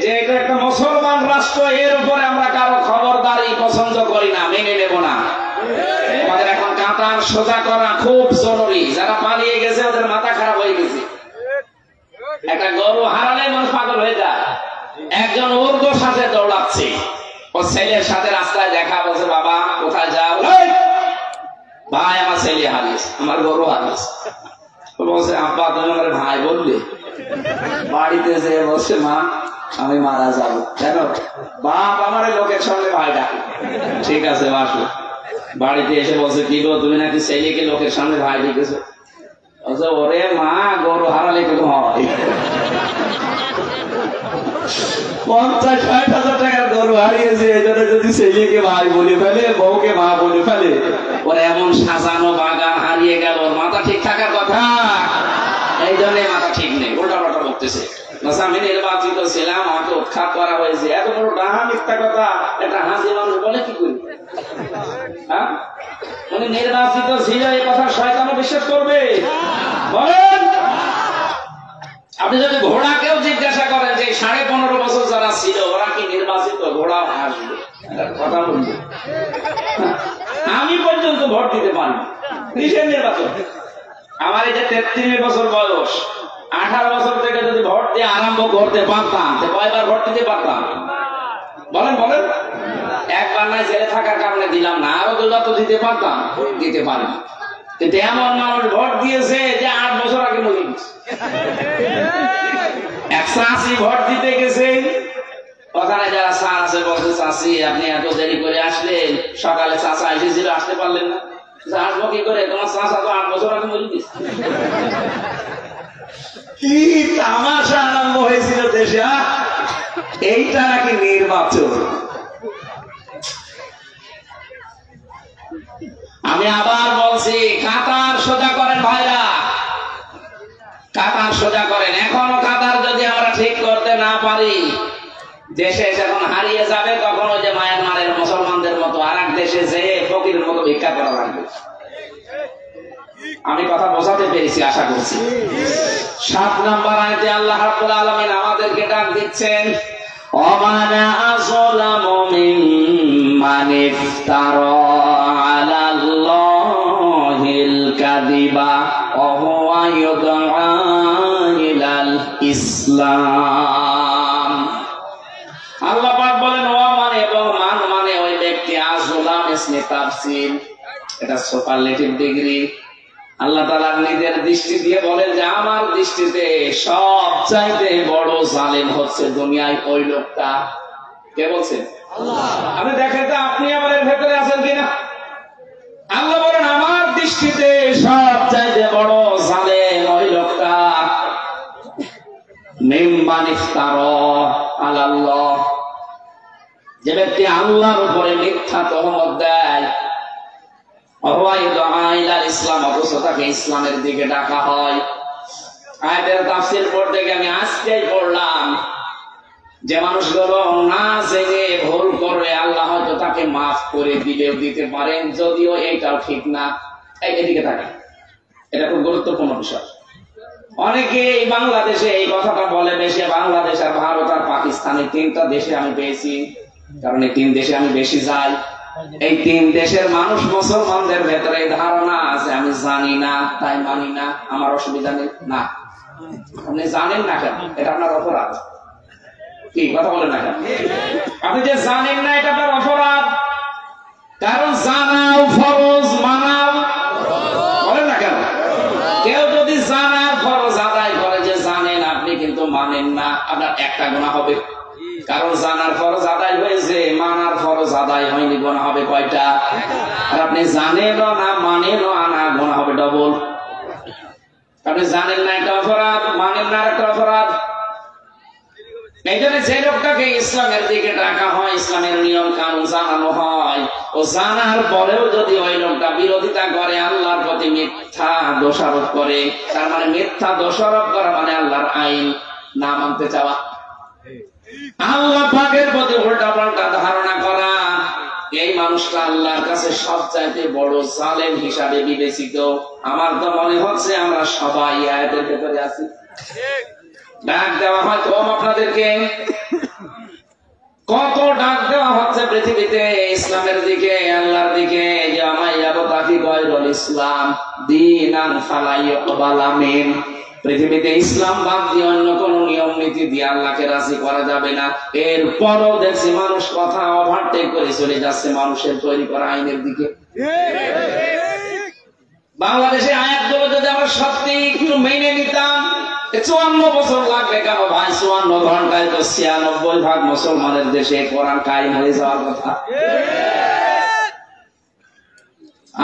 যে এটা একটা মুসলমান রাষ্ট্র, এর উপরে আমরা কারো খবরদারি পছন্দ করি না, মেনে নেব না। আমাদের এখন কাতার সোজা করা খুব জরুরি। যারা পালিয়ে গেছে ওদের মাথা খারাপ হয়ে গেছে। একটা গরু হারালে মানুষ পাগল হয়ে যায়। একজন উর্দু সাথে দৌড়াচ্ছে, ও ছেলের সাথে রাস্তায় দেখা, বলছে বাবা কোথায় যাও? ভাই আমার ছেলে হারিয়েছে, আমার গরু হারিয়েছে। বলছে আব্বা তুমি আমার ভাই বললে? বাড়িতে যে বলছে মা আমি মারা যাবো। কেন? বাপ আমার লোকের সঙ্গে ভাই ডাকে। ঠিক আছে আসো। বাড়িতে এসে বলছে কি গো তুমি নাকি ছেলেকে লোকের সামনে ভাই ডেকেছো? বলছে ওরে মা গরু হারালে কেন হয়? 50-60 হাজার টাকার গরু হারিয়েছে, এই জন্য যদি ছেলেকে ভাই বলে ফেলে, বউকে মা বলে ফেলে, ওর এমন সাজানো বাগান হারিয়ে গেল, ওর মাথা ঠিক থাকার কথা। এই জন্য মাথা ঠিক নেই, উল্টা পাল্টা বলতেছে। আমি নির্বাচিত ছিলাম, আমাকে উৎখাত করা হয়েছে। এত বড় ডাহা মিথ্যা কথা একটা হাসি মানুষ বলে কি করি? হ্যাঁ, উনি নির্বাচিত ছিল, এই কথা শয়তানও বিশ্বাস করবে? বলেন। আপনি যদি ঘোড়াকেও জিজ্ঞাসা করেন যে 15.5 বছর যারা ছিল ওরা কি নির্বাচিত, ঘোড়া আসবে কথা বলবে। আমি পর্যন্ত ভোট দিতে পারি, কিসের নির্বাচন? আমার এই যে 33 বছর বয়স, 18 বছর থেকে যদি ভোট দিয়ে আরম্ভ করতে পারতাম, কয়বার ভোট দিতে পারতাম? বলেন বলেন। একবার নাই জেলে থাকার কারণে দিলাম না, আরো 2বার তো দিতে পারতাম, দিতে পারি। কিন্তু এমন মানুষ ভোট দিয়েছে যে 8 বছর আগে মরে গেছে। 180 ভোট দিতে গেছে, ওখানে যারা স্যার আছে বলছে চাষি আপনি এত দেরি করে আসলেন, সকালে চাষা এসেছিল আসতে পারলেন না। আসবো কি করে, তোমার চাষা তো 8 বছর আগে মরে গেছে। কি তামাশা আরম্ভ হয়েছিল দেশে। এইটা নাকি নির্বাচন। আমি আবার বলছি, কাতার সোজা করেন ভাইরা, কাতার সোজা করেন। এখনো কাতার যদি আমরা ঠিক করতে না পারি, দেশে যখন হারিয়ে যাবে তখন ওই যে মায়ানমারের মুসলমানদের মতো আর এক দেশে যেয়ে ফকিরের মতো ভিক্ষা করা লাগবে। আমি কথা বোঝাতে পেরেছি আশা করছি। 7 নম্বর আয়াতে আল্লাহ রাব্বুল আলামিন আমাদেরকে ডাক দিচ্ছেন, ওমানা আযলামু মিম্মান ইফতারা আলাল্লাহিল কাযিবা ওয়া হুয়া ইউদআ ইলাল ইসলাম। আল্লাহ পাক বলেন ওয়া মানে এবং মান মানে ওই ব্যক্তি, আযলাম ইসমে তাফসীর, এটা সুপারলেটিভ ডিগ্রি। আল্লাহ তাআলা নিজের দৃষ্টি দিয়ে বলেন যে আমার দৃষ্টিতে সবচাইতে বড় জালেম হচ্ছে দুনিয়ায় ওই লোকটা। কে বলছেন? আল্লাহ। আপনি দেখেন তো আপনি আমার ভেতরে আছেন কিনা। আল্লাহ বলেন আমার দৃষ্টিতে সবচাইতে বড় জালেম ওই লোকটা, মিম্মান ইফতারা আলাল্লাহ, যে ব্যক্তি আল্লাহর উপরে মিথ্যা তহমত দেয়, ইসলাম, অথচ তাকে ইসলামের দিকে ডাকা হয়। আয়াতের তাফসীর পড়তে গিয়ে আমি আজকেই পড়লাম যে মানুষগুলো না জেনে ভুল করে আল্লাহ হয়তো তাকে মাফ করে দিলেও দিতে পারেন, যদিও এইটাও ঠিক না। এদিকে থাকে, এটা খুব গুরুত্বপূর্ণ বিষয়। অনেকে এই বাংলাদেশে এই কথাটা বলে বেশি, বাংলাদেশ আর ভারত আর পাকিস্তানের 3টা দেশে আমি পেয়েছি, কারণ এই 3 দেশে আমি বেশি যাই। এই 3 দেশের মানুষ মুসলমানদের ভেতরে ধারণা আছে আমি জানি না তাই মানি না, আমার অসুবিধা নেই। না, আপনি জানেন না কেন, এটা আপনার অপরাধ। কি কথা বলেন না কেন? আপনি যে জানেন না এটা আপনার অপরাধ, কারণ জানাও ফরজ, মানাও বলেন না কেন? কেউ যদি জানার ফরজ আদায় করে যে জানেন, আপনি কিন্তু মানেন না, আপনার একটা গুনাহ হবে। কারণ জানার ফরজ আদায় হয়েছে, মানার ফরজ আদায় হয়নি, গুনাহ হবে কয়টা? আর আপনি জানেন না মানেন না, গুনাহ হবে ডবল। আপনি জানেন না একটা অপরাধ, মানেন না একটা অপরাধ। এই জন্য যে লোকটাকে ইসলামের দিকে ডাকা হয়, ইসলামের নিয়ম কানুন জানানো হয়, ও জানার পরেও যদি ওই লোকটা বিরোধিতা করে, আল্লাহর প্রতি মিথ্যা দোষারোপ করে, তার মানে মিথ্যা দোষারোপ করা মানে আল্লাহর আইন না মানতে চাওয়া, আল্লাহ পাকের প্রতি উল্টা পাল্টা ধারণা করা, এই মানুষটা আল্লাহর কাছে সবচাইতে বড় জালেম হিসাবে বিবেচিত। আমার তো মনে হচ্ছে আমরা সবাই আয়াতের ভেতরে আছি। ডাক দেওয়া হয় কম আপনাদেরকে, কত ডাক দেওয়া হচ্ছে পৃথিবীতে ইসলামের দিকে, আল্লাহর দিকে, যে আমায়াবতাকি গায়রুল ইসলাম দীনান ফালা ইউকবালা মিন। পৃথিবীতে ইসলাম বাদ দিয়ে অন্য কোন নিয়ম নীতি দিয়ে আল্লাহকে রাজি করা যাবে না। এরপরও দেখছি মানুষ কথা ওভারটেক করে চলে যাচ্ছে মানুষের তৈরি করা আইনের দিকে। বাংলাদেশে আয়াতগুলো যদি আমরা সত্যি একটু মেনে নিতাম, 54 বছর লাগবে কেন ভাই? 54 ঘন্টায় তো 96% মুসলমানের দেশে কোরআন কায়েম হয়ে যাওয়ার কথা।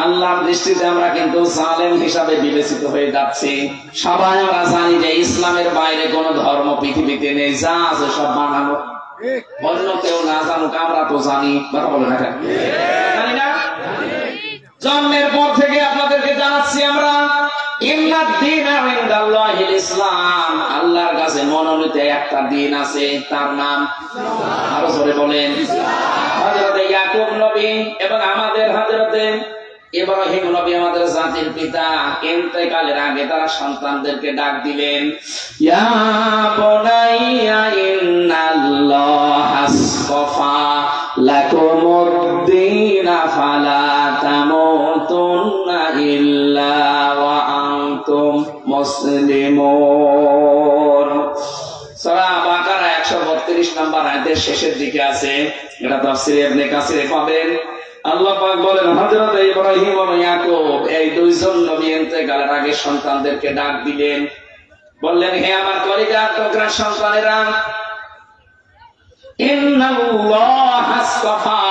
আল্লাহর দৃষ্টিতে আমরা কিন্তু জালেম হিসাবে বিবেচিত হয়ে যাচ্ছি। সবাই আমরা জানি যে ইসলামের বাইরে কোন ধর্ম পৃথিবীতে নেই, যা আছে সব বানানো। অন্য কেউ না জানুক, আমরা তো জানি। কথা বলে না, জানি না? জন্মের পর থেকে আপনাদেরকে জানাচ্ছি আমরা, ইসলাম, আল্লাহর কাছে মনোনীত একটা দিন আছে, তার নাম, আরো জোরে বলেন, হযরতে ইয়াকুব নবী এবং আমাদের হযরতে ইব্রাহিম নবী, আমাদের জাতির পিতা, ইন্তেকালের আগে তারা সন্তানদেরকে ডাক দিলেন, ইয়া বুনাইয়া ইন্নাল্লাহা আসফা লাকুমুদ-দীন ফালা তামুতুন্না ইল্লা ওয়া আনতুম মুসলিমুন। সূরা বাকারা 132 নম্বর আয়াতের শেষের দিকে আছে, এটা তাফসীরে ইবনে কাসিরে পাবেন। আল্লাহ পাক বলেন হযরত ইব্রাহিম ও ইয়াকুব এই দুইজন নবী ইন্তেকালের আগে সন্তানদেরকে ডাক দিলেন, বললেন, হে আমার কলিজার টুকরা সন্তানেরা, ইন্নাল্লাহা আসফা,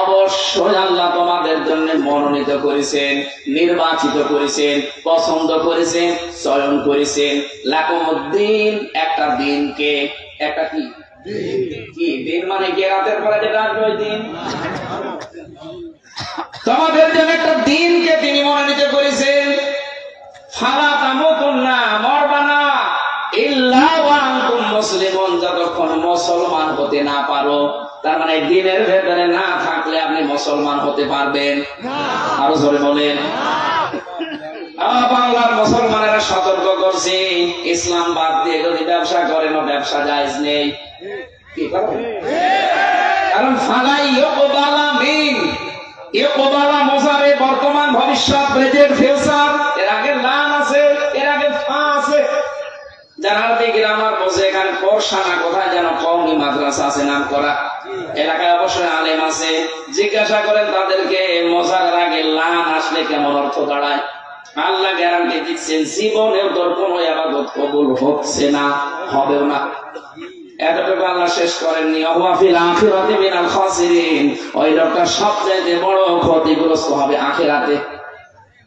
অবশ্যই আল্লাহ তোমাদের জন্য মনোনীত করেছেন, নির্বাচিত করেছেন, পছন্দ করেছেন, চয়ন করেছেন, লাকুমুদ্দিন, একটা দিনকে, একটা কি কি দিন মানে কি রাতের পরে যেটা আসবে ওই দিন? তোমাদের জন্য একটা দিনকে তিনি মনোনীত করেছেন। ফালা তামুতুন্না, মরবা না, ইল্লা ওয়া আনতুম মুসলিমুন, যতক্ষণ মুসলমান হতে না পারো। তার মানে দিনের ভেতরে না থাকলে আপনি মুসলমান হতে পারবেন না। আরো জোরে বলেন। বাংলার মুসলমানেরা সতর্ক করছি, ইসলাম বাদ দিয়ে যদি ব্যবসা করেন, ব্যবসা জায়েজ নেই। কি করবেন? কারণ ফালাই ইউকবালা মিন, ইউকবালা মুজারে বর্তমান ভবিষ্যৎ, প্রেজেন্ট ফিউচার, এর আগে লাম আছে, এর আগে ফা আছে। যারা আরবি গ্রামার বোঝে, এখানে পরশানা কোথায় যেন কওমি মাদ্রাসা আছে নাম করা, এলাকায় অবশ্যই আলেম আছে, জিজ্ঞাসা করেন তাদেরকে মজার আগে লাম আসলে কেমন অর্থ দাঁড়ায়। আল্লাহ গ্যারান্টি দিচ্ছেন জীবনেও তোর কোন ইবাদত কবুল হচ্ছে না, হবেও না। এতটুকু আল্লাহ শেষ করেননি, ওয়াফিল আখিরাতি মিনাল খাসিরিন, ওই লোকটা সবচেয়ে বড় ক্ষতিগ্রস্ত হবে আখিরাতে।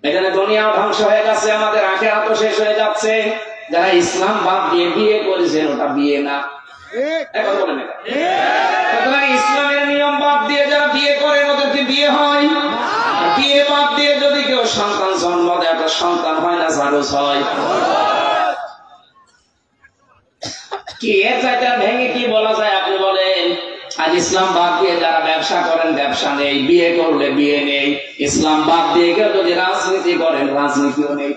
এখানে দুনিয়াও ধ্বংস হয়ে গেছে, আমাদের আখিরাতও শেষ হয়ে যাচ্ছে। যারা ইসলাম বাদ দিয়ে বিয়ে করেছেন, ওটা বিয়ে না। এখন বলেন সুতরাং ইসলামের নিয়ম বাদ দিয়ে যারা বিয়ে করেন, ওদেরকে বিয়ে হয়। বিয়ে বাদ দিয়ে যদি কেউ সন্তান জন্ম দেয়, একটা সন্তান হয় না, জারুস হয়। কি এর চাইতে ভেঙে কি বলা যায় আপনি বলেন? আজ ইসলাম বাদ দিয়ে যারা ব্যবসা করেন, ব্যবসা নেই, বিয়ে করলে বিয়ে নেই। ইসলাম বাদ দিয়ে কেউ যদি রাজনীতি করেন, রাজনীতিও নেই।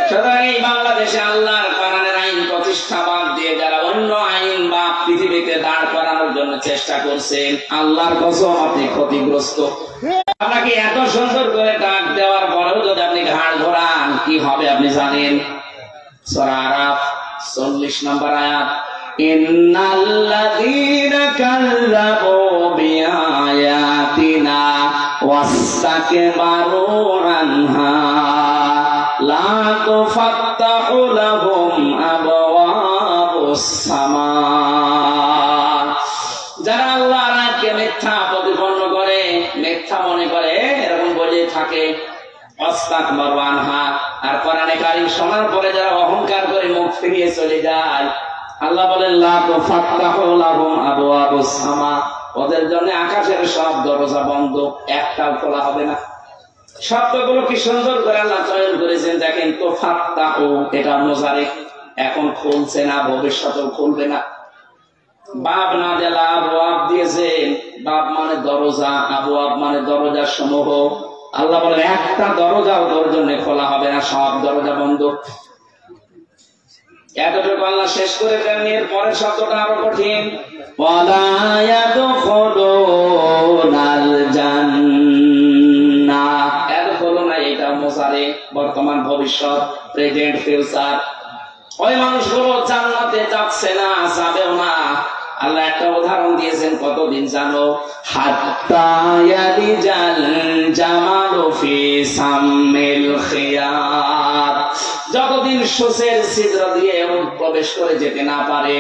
সুতরাং এই বাংলাদেশে আল্লাহর কোরআনের আইন প্রতিষ্ঠা বাদ দিয়ে যারা অন্য আইন বা পৃথিবীতে দাঁড় করানোর জন্য চেষ্টা করছেন, আল্লাহর কসম আপনি ক্ষতিগ্রস্ত। আপনাকে এত সুন্দর করে ডাক দেওয়ার পরেও যদি আপনি ঘাড় ঘোরান, কি হবে আপনি জানেন? সূরা আরাফ 40 নম্বর আয়াত, ইন্নাল্লাযীনা কাযযাবু বিআয়াতিনা ওয়াসতাকবারু আনহা লা তুফাত্তাহু লাহুম আবওয়াবুস সামা। যারা আল্লাহর আয়াতকে মিথ্যা প্রতিপন্ন করে, মিথ্যা মনে করে, এরকম বলে থাকে, ওয়াসতাকবারু আনহা, আর কোরআনে কারীম শোনার পরে যারা অহংকার করে মুখ ফিরিয়ে চলে যায়, আল্লাহ বলেন লা তুফাত্তাহু লাহুম আবওয়াবুস সামা, ওদের জন্য আকাশের সব দরজা বন্ধ, একটাও খোলা হবে না। শব্দগুলো কি সুন্দর করে আল্লাহ চয়ন করেছেন দেখেন। তো ফাত্তাহু, এটা মুজারে, এখন খুলছে না, ভবিষ্যতেও খুলবে না। বাব না দিলা আবওয়াব দিয়েছেন, বাব মানে দরজা, আবওয়াব মানে দরজার সমূহ। আল্লাহ বলেন একটা দরজাও তোর জন্য খোলা হবে না, সব দরজা বন্ধ। এতটুকু আল্লাহ শেষ করে দেন। এর পরের শব্দটা আরো কঠিন, ওয়ালা ইয়াদখুলুনাল জান্নাহ। এদখুলুনা এটা মুজারে, বর্তমান ভবিষ্যৎ, প্রেজেন্ট ফিউচার। ওই মানুষগুলো জান্নাতে যাচ্ছে না, যাবেও না। আল্লাহ একটা উদাহরণ দিয়েছেন, কতদিন জানো? হাত্তা ইয়ালিজাল জামালু ফি সাম্মিল খিয়াত, যতদিন সূচের ছিদ্র দিয়ে উট প্রবেশ করে যেতে না পারে।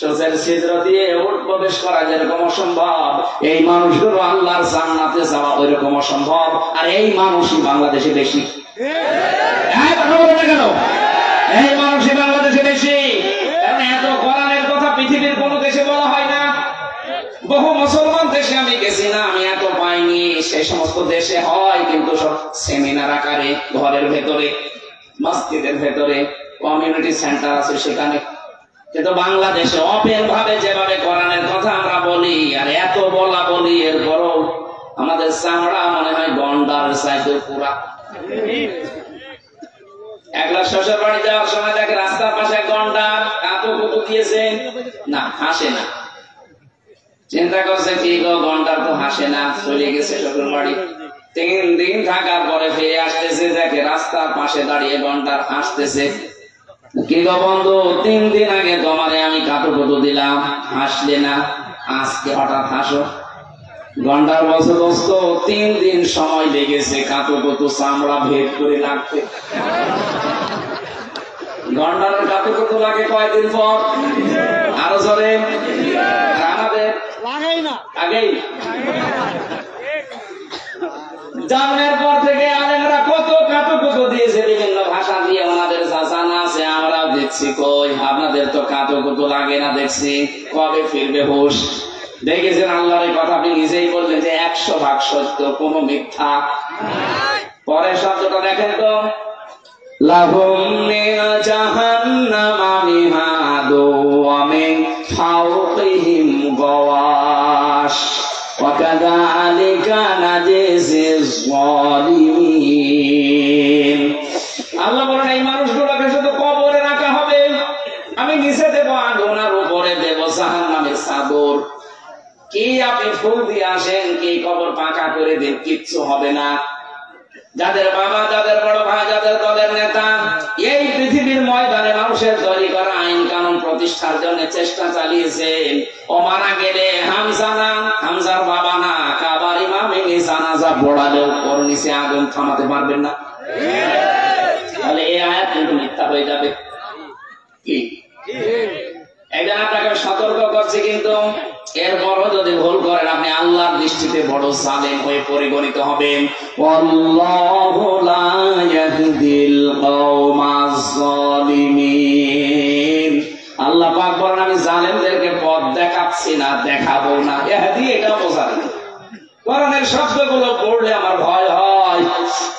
সূচের ছিদ্র দিয়ে উট প্রবেশ করা যেরকম অসম্ভব, এই মানুষগুলো আল্লাহর জান্নাতে যাওয়া ওইরকম অসম্ভব। আর এই মানুষই বাংলাদেশে বেশি। কথা বলে না কেন? এই মানুষই বাংলাদেশে বেশি। এত কোরআনের কথা পৃথিবীর কোন দেশে বলা হয় না। বহু মুসলমান দেশে আমি গেছি না, আমি এত পাইনি। সেই সমস্ত দেশে হয়, কিন্তু সব সেমিনার আকারে, ঘরের ভেতরে, মসজিদের ভেতরে, কমিউনিটি সেন্টার আছে সেখানে। কিন্তু বাংলাদেশে ওপেন ভাবে যেভাবে কোরআনের কথা আমরা বলি, আর এত বলা বলি, এরপরও আমাদের চামড়া মনে হয় গন্ডার চাইতে পুরা। একলা শ্বশুর বাড়ি যাওয়ার সময় দেখে রাস্তার পাশে গন্ডার কাতো কুতু দিয়েছে, না হাসে না। চিন্তা করছে কি গো, গন্ডার তো হাসে না, চলে গেছে শ্বশুর বাড়ি। 3 দিন থাকার পরে ফিরে আসতেছে, দেখে রাস্তার পাশে দাঁড়িয়ে গন্ডার হাসতেছে। কি গো বন্ধু, 3 দিন আগে তোমারে আমি কাতো কুতু দিলাম, হাসলে না, আজকে হঠাৎ হাসো? গন্ডার বলছে, দোস্ত 3 দিন সময় লেগেছে কাতো কুতু চামড়া ভেদ করে লাগতে। গন্ডারের কাতো কুতু লাগে কয়দিন পর? আরো জোরে। আমাদের লাগাই না, আগেই জন্মের পর থেকে আলেমরা কত কাতো কুতু দিয়েছে, বিভিন্ন ভাষা দিয়ে ওনাদের জানা আছে, আমরাও দিচ্ছি। পাচ্ছি কই, আপনাদের তো কাঁটো কুটো লাগে না দেখছি, কবে ফিরবে হুশ? দেখেছেন আল্লাহর কথা আপনি নিজেই বললেন যে 100% সত্য, কোনো মিথ্যা। পরের শব্দটা দেখেন তো, লাহুম মিন জাহান্নামা মিহাদু ওয়া মিন ফাওকিহিম গাওয়াশ ওয়া কাযালিকা নাজিজিজ যালিমিন। আল্লাহ বলেন এই মানুষগুলোকে শুধু কবরে রাখা হবে, আমি নিচে দেব আগুন আর উপরে দেব জাহান্নামের চাদর। কি আপনি ফুল দিয়ে আসেন, কি কবর পাকা করে দেন, কিচ্ছু হবে না। যাদের বাবা, যাদের বড় ভাই, যাদের দলের নেতা এই পৃথিবীর ময়দানে মানুষের তৈরি করা আইন কানুন প্রতিষ্ঠার জন্য চেষ্টা চালিয়েছেন, ও মারা গেলে হামজার বাবা না, কাবার ইমাম জানাজা পড়ালেও ওর নিচে আগুন থামাতে পারবেন না। তাহলে এই আয়াত কিন্তু মিথ্যা হয়ে যাবে। কি এটা আপনাকে সতর্ক করছে, কিন্তু এরপরও যদি ভুল করেন আপনি আল্লাহর দৃষ্টিতে বড় জালেম হয়ে পরিগণিত হবেন। আল্লাহু লা ইয়াহদিল কওমাজ জালিমিন। আল্লাহ পাক বলেন আমি জালেমদেরকে পথ দেখাচ্ছি না, দেখাবো না। ইহদি এটা বোঝায় কোরআনের শব্দগুলো পড়লে আমার ভয় হয়,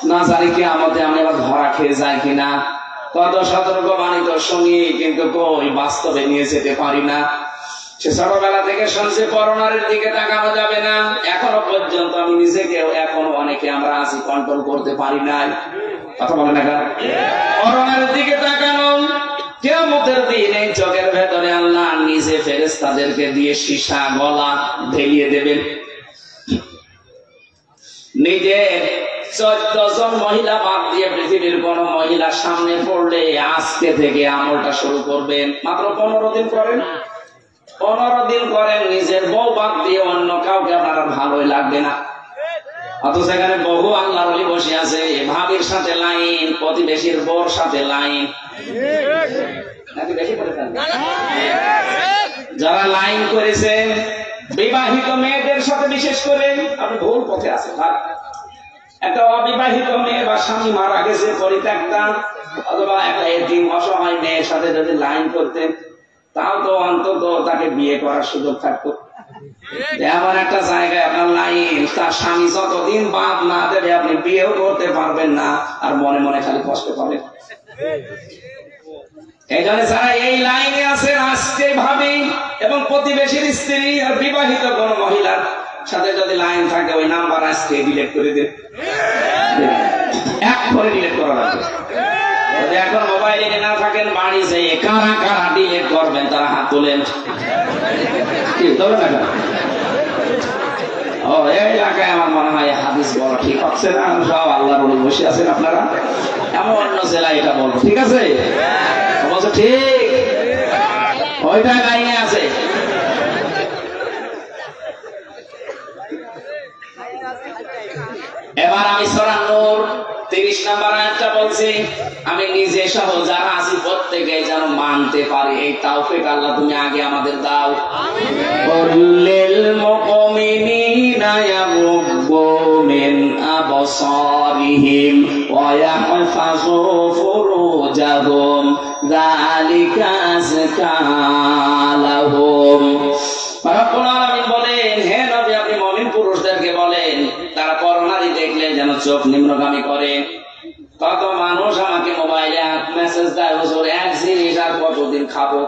না জানি কি আমাদের আমি আবার ধরা খেয়ে যাই কিনা। কত সতর্ক বাণী তো শুনি, কিন্তু কই বাস্তবে নিয়ে যেতে পারি না। সে ছোটবেলা থেকে শুনছে করোনার দিকে তাকানো যাবে না, এখনো পর্যন্ত আমি নিজেকেও এখনো অনেকে আমরা আছি কন্ট্রোল করতে পারি নাই। কথা বলে না করোনার দিকে তাকানো, কিয়ামতের দিন এই চোখের ভেতরে আল্লাহ নিজে ফেরেশতাদেরকে দিয়ে সীসা গলা ঢেলিয়ে দেবেন। নিজে 14 জন মহিলা বাদ দিয়ে পৃথিবীর কোন মহিলা সামনে পড়লে আজকে থেকে আমলটা শুরু করবেন। মাত্র 15 দিন করেন, 15 দিন করেন, নিজের বউ বাদ দিয়ে অন্য কাউকে আপনার ভালোই লাগবে না। অথচ এখানে বহু আল্লাহর ওলি বসে আছে, ভাবির সাথে লাইন, প্রতিবেশীর বউর সাথে লাইন। যারা লাইন করেছেন বিবাহিত মেয়েদের সাথে বিশেষ করে আপনি ভুল পথে আছেন। একটা অবিবাহিত মেয়ে বা স্বামী মারা গেছে পরিত্যক্তা, অথবা একটা এতিম অসহায় মেয়ের সাথে যদি লাইন করতেন, তাও তো অন্তত তাকে বিয়ে করার সুযোগ থাকতো। এমন একটা জায়গায় আপনার লাইন, তার স্বামী যতদিন বাদ না দেবে আপনি বিয়েও করতে পারবেন না, আর মনে মনে খালি কষ্ট পাবেন। এই জন্য যারা এই লাইনে আছেন আজকে ভাবি এবং প্রতিবেশীর স্ত্রী আর বিবাহিত কোন মহিলার সাথে যদি লাইন থাকে, ওই নাম্বার আজকে ডিলিট করে দেন, এক করে ডিলিট করা লাগবে। যদি এখন মোবাইলে না থাকেন, বাড়ি যেয়ে কারা কারা ডিলিট করবেন তারা হাত তোলেন। ও এই এলাকায় আমার মনে হয় হাদিস বলা ঠিক হচ্ছে না, সব আল্লাহর ওলি বসে আছেন আপনারা, এমন অন্য জেলায় এটা বলবো, ঠিক আছে? বলছো ঠিক, ওইটা লাইনে আছে। এবার আমি সূরা নূর 30 নম্বর আয়াতটা বলছি, আমি নিজে সহ যারা আছি প্রত্যেকে যেন মানতে পারি, এই তাওফিক আল্লাহ তুমি আগে আমাদের দাও। কুল্লিল মুমিনিনা ইয়াগুব্বু মিন আবসারিহিম ওয়া ইয়াহফাযু ফুরুজাহুম যালিকা আযকা লাহুম। রব্বুল আলামিন বলেন, হে নবী আপনি মুমিন পুরুষদেরকে বলেন তারা করোনারি দেখলে যেন চোখ নিম্নগামী করে। কত মানুষ আমাকে মোবাইলে মেসেজ দেয়, হুজুর এক জিনিস আর কতদিন খাবো?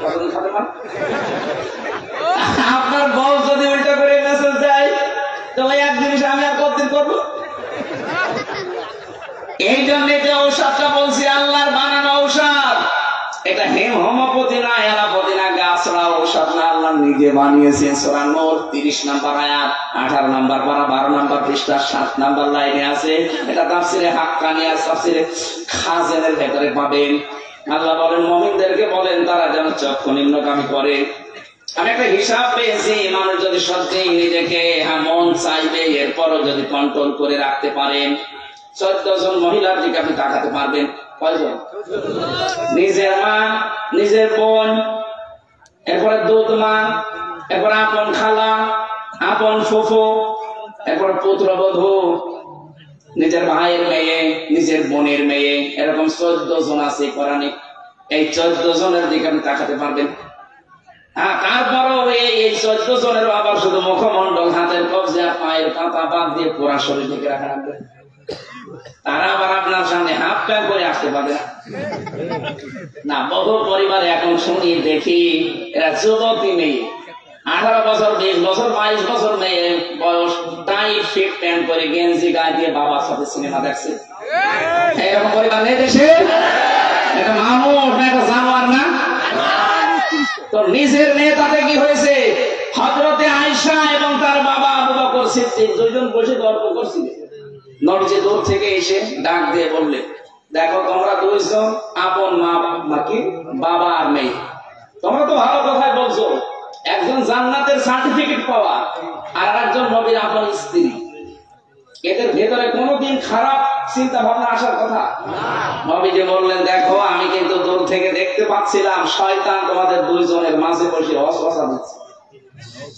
কতদিন খাবে না? আপনার বউ যদি উল্টো করে মেসেজ দেয়, তো এক জিনিস আমি আর কতদিন করবো? এই জন্য যে ঔষধটা বলছি আল্লাহর বানানো ঔষধ, এটা হোমিওপ্যাথি না, অ্যালোপ্যাথি না, গাছরা ঔষধ না, আল্লাহ নিজে বানিয়েছেন। সূরা নূর 30 নম্বর আয়াত 18 নম্বর পারা 12 নম্বর পৃষ্ঠা 7 নম্বর লাইনে আছে। এটা তাফসিরে হাক্কানি আর তাফসিরে খাজেনের ভেতরে পাবেন। আল্লাহ বলেন মুমিনদেরকে বলেন তারা যেন চক্ষু নিম্নগামী করে। আমি একটা হিসাব পেয়েছি, মানুষ যদি সত্যিই নিজেকে মন চাইবে এরপরও যদি কন্ট্রোল করে রাখতে পারেন, 14 জন মহিলার দিকে আপনি তাকাতে পারবেন। কয়জন? নিজের মা, নিজের বোন, এরপরে দুধ মা, এরপর আপন খালা, আপন ফুফু, এরপর পুত্রবধূ, নিজের ভাইয়ের মেয়ে, নিজের বোনের মেয়ে, এরকম 14 জন আছে কোরআনে। এই 14 জনের দিকে আপনি তাকাতে পারবেন? তারপরও এই 14 জনের আবার শুধু মুখমন্ডল, হাতের কবজা, পায়ের পাতা বাদ দিয়ে পুরা শরীর থেকে রাখা রাখবে। তারা আবার আপনার সামনে হাফ প্যান্ট করে আসতে পারবে না। বহু পরিবারে এখন শুনি দেখি এরা যুবতী মেয়ে, 18 বছর, 20 বছর, 22 বছর মেয়ে বয়স, টাইট ফিট প্যান্ট করে গেঞ্জি গায়ে দিয়ে বাবার সাথে সিনেমা দেখছে। এরকম পরিবার নেই দেশে? এটা মানুষ না, এটা জানোয়ার না? তো নিজের মেয়ে তাতে কি হয়েছে? হযরতে আয়েশা এবং তার বাবা আবু বকর সিদ্দিক দুইজন বসে গল্প করছিলেন। নবীজি দূর থেকে এসে ডাক দিয়ে বললেন, দেখো তোমরা দুইজন আপন মা কি বাবা আর মেয়ে, তোমরা তো ভালো কথাই বলছো, একজন জান্নাতের সার্টিফিকেট পাওয়া আর একজন নবীর আপন স্ত্রী, এদের ভেতরে কোনোদিন খারাপ চিন্তা ভাবনা আসার কথা? নবীজি বললেন, দেখো আমি কিন্তু দূর থেকে দেখতে পাচ্ছিলাম শয়তান তোমাদের দুইজনের মাঝে বসে ওয়াসওয়াসা দিচ্ছে।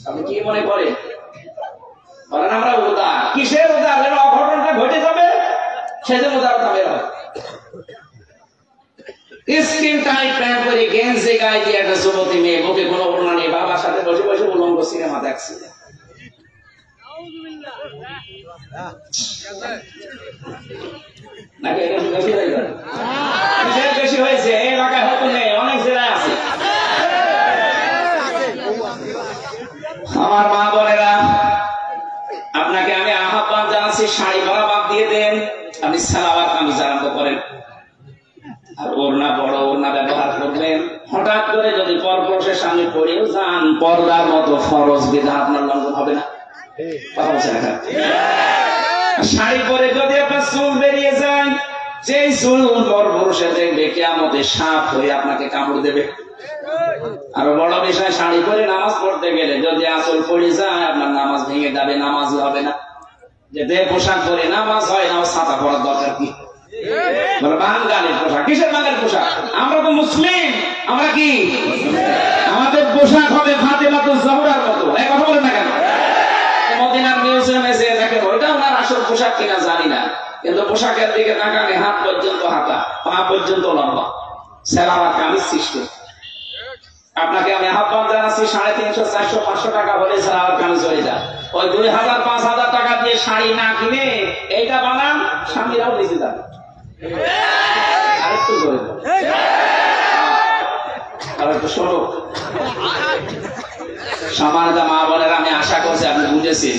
আপনি কি মনে করেন? বলেন আমরা উদার। কিসের উদার? যেন অঘটনটা ঘটে যাবে সেজন্য উদারতা বের হয়। স্কিন টাইট প্যান্ট পরে গেঞ্জি গায়ে দিয়ে একটা যুবতী মেয়ে বুকে কোনো ওড়না নেই বাবার সাথে বসে বসে উলঙ্গ সিনেমা দেখছে। নাকি এটা বেশি হয়ে যাবে? কিসের বেশি হয়েছে? এই এলাকায় হয়তো নেই, অনেক জেলায় আছে। আমার মা বোনেরা, আপনাকে আমি আহ্বান জানাচ্ছি, শাড়ি পরা বাদ দিয়ে দেন, আপনি সালাওয়াত কামিজ আরম্ভ করেন। আর ওড়না, বড় ওড়না ব্যবহার করবেন। হঠাৎ করে যদি পরপুরুষের সামনে পড়েও যান, পর্দার মতো ফরজ বিধান আপনার লঙ্ঘন হবে না। কথা বলছেন না? শাড়ি পরে যদি আপনার চুল বেরিয়ে যায়, যেই চুল পরপুরুষে দেখবে কিয়ামতে সাপ হয়ে আপনাকে কামড় দেবে। আরো বড় বিষয়, শাড়ি পরে নামাজ পড়তে গেলে যদি আঁচল পড়ে যায় আপনার নামাজ ভেঙে যাবে, নামাজই হবে না। যে দেহ পোশাক পরে নামাজ হয় না, ছাতা পরার দরকার কি? বাঙালির পোশাক। কিসের বাঙালির পোশাক? আমরা তো মুসলিম। আমরা কি? আমাদের পোশাক হবে ফাতেমাতুজ জহরার মতো। এই কথা বলেন না কেন? মদিনার মিউজিয়ামে যে দেখেন, ওইটা ওনার আসল পোশাক কিনা জানি না, কিন্তু পোশাকের দিকে তাকালে হাত পর্যন্ত হাতা, পা পর্যন্ত লম্বা, সেলাওয়াত কামিজ সৃষ্টি। আপনাকে আমি আহ্বান জানাচ্ছি, 350, 400, 500 টাকা হলে সেলাওয়াত কামিজ হয়ে যায়। ওই 2000, 5000 টাকা দিয়ে শাড়ি না কিনে এইটা বানান, স্বামীরাও নিচে যাবে। আরেকটু জোরে আরেকটু সরব। সম্মানিত মা বোনেরা, আমি আশা করছি আপনি বুঝেছেন।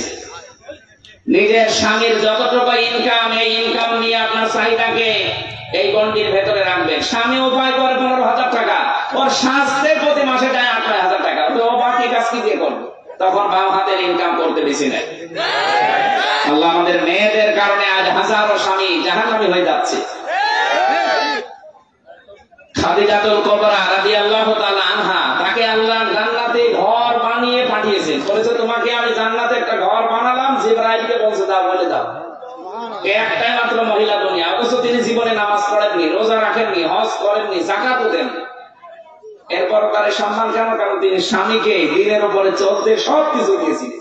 নিজের স্বামীর যতটুকু ইনকাম, এই ইনকাম নিয়ে আপনার চাহিদাকে এই গণ্ডির ভেতরে রাখবেন। স্বামী উপায় করে 15,000 টাকা, ওর স্বাস্থ্যের প্রতি মাসে যায় 8,000 টাকা, তো বাকি কাজ কি দিয়ে করবে? তখন বাম হাতের ইনকাম করতে বেশি নেয়। আল্লাহ আমাদের মেয়েদের কারণে আজ হাজারো স্বামী জাহান্নামী হয়ে যাচ্ছে। খাদিজাতুল কুবরা রাদিয়াল্লাহু তাআলা আনহা, তাকে আল্লাহ জান্নাতে ঘর বানিয়ে পাঠিয়েছেন, বলেছে তোমাকে আমি জান্নাতে একটা ঘর বানালাম। জিবরাইলকে বলছে দাও, বলে দাও। একটাই মাত্র মহিলা দুনিয়া, অথচ তিনি জীবনে নামাজ পড়েননি, রোজা রাখেননি, হজ করেননি, যাকাতও দেননি। এরপর তার সম্মান কেন? কারণ তিনি স্বামীকে দিনের উপরে চলতে সবকিছু দিয়েছিলেন,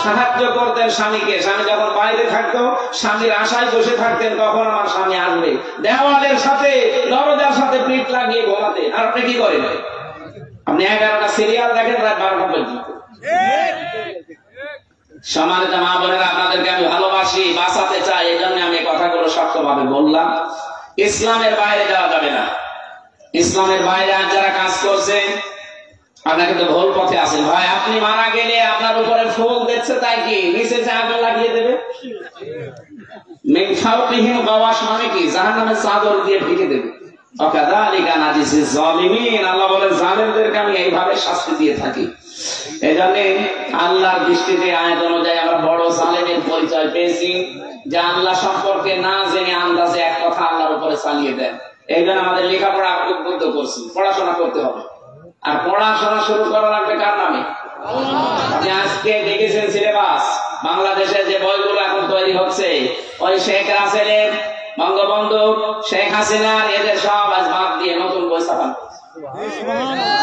সাহায্য করতেন স্বামীকে। স্বামী যখন বাইরে থাকতো, স্বামীর আশায় বসে থাকতেন কখন আমার স্বামী আসবে। দেওয়ালের সাথে, দরজার সাথে পিঠ লাগিয়ে ঘুমাতেন। আর আপনি কি করেন? আপনি 11টা সিরিয়াল দেখেন রাত 12টা পর্যন্ত। সম্মানিত মা বোনেরা, আপনাদেরকে আমি ভালোবাসি, বাঁচাতে চাই, এই জন্য আমি কথাগুলো শক্তভাবে বললাম। ইসলামের বাইরে যাওয়া যাবে না। ইসলামের বাইরে আজ যারা কাজ করছে, আপনাকে তো ভুল পথে আছেন। ভাই, আপনি মারা গেলে আপনার উপরে ফুল দিচ্ছে, তাই কি নিচে যে আগুন লাগিয়ে দেবে? মানে কি? জাহান্নামের চাদর দিয়ে ঢেকে দেবে। আল্লাহ বলেন, জালেমদেরকে আমি এইভাবে শাস্তি দিয়ে থাকি। এই জন্য আল্লাহর দৃষ্টিতে আয়াত অনুযায়ী আমরা বড় জালেমের পরিচয় পেয়েছি, যে আল্লাহ সম্পর্কে না জেনে আন্দাজে এক কথা আল্লাহর উপরে চালিয়ে দেন। এই জন্য আমাদের লেখাপড়া উদ্বুদ্ধ করছি, পড়াশোনা করতে হবে। আর পড়াশোনা শুরু করা লাগবে কার নামে? আপনি আজকে দেখেছেন সিলেবাস, বাংলাদেশে যে বইগুলো এখন তৈরি হচ্ছে, ওই শেখ রাসেলের, বঙ্গবন্ধু, শেখ হাসিনার, এদের সব আজ বাদ দিয়ে নতুন বই ছাপানো।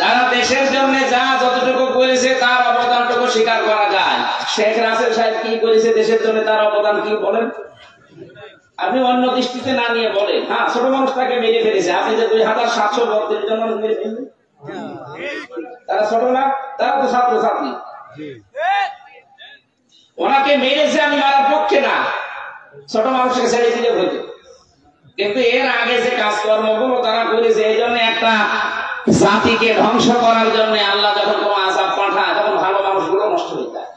যারা দেশের জন্য যা যতটুকু করেছে তার অবদানটুকু স্বীকার করা যায়। শেখ রাসেল সাহেব কি করেছে দেশের জন্য, তার অবদান কি বলেন? আপনি অন্য দৃষ্টিতে না নিয়ে বলেন, হ্যাঁ ছোট মানুষটাকে মেরে ফেলেছে, আপনি যে 2732 জন মানুষ মেরে ফেললেন, তারা ছোট না? তারা তো ছাত্র ছাত্রী। ওনাকে মেরেছে, আমি মারার পক্ষে না, ছোট মানুষকে ছেড়ে দিলে হইতো। কিন্তু এর আগে যে কাজকর্মগুলো তারা করেছে, এই জন্য একটা জাতিকে ধ্বংস করার জন্য আল্লাহ যখন কোন আযাব পাঠায় তখন ভালো মানুষগুলো নষ্ট হয়ে যায়।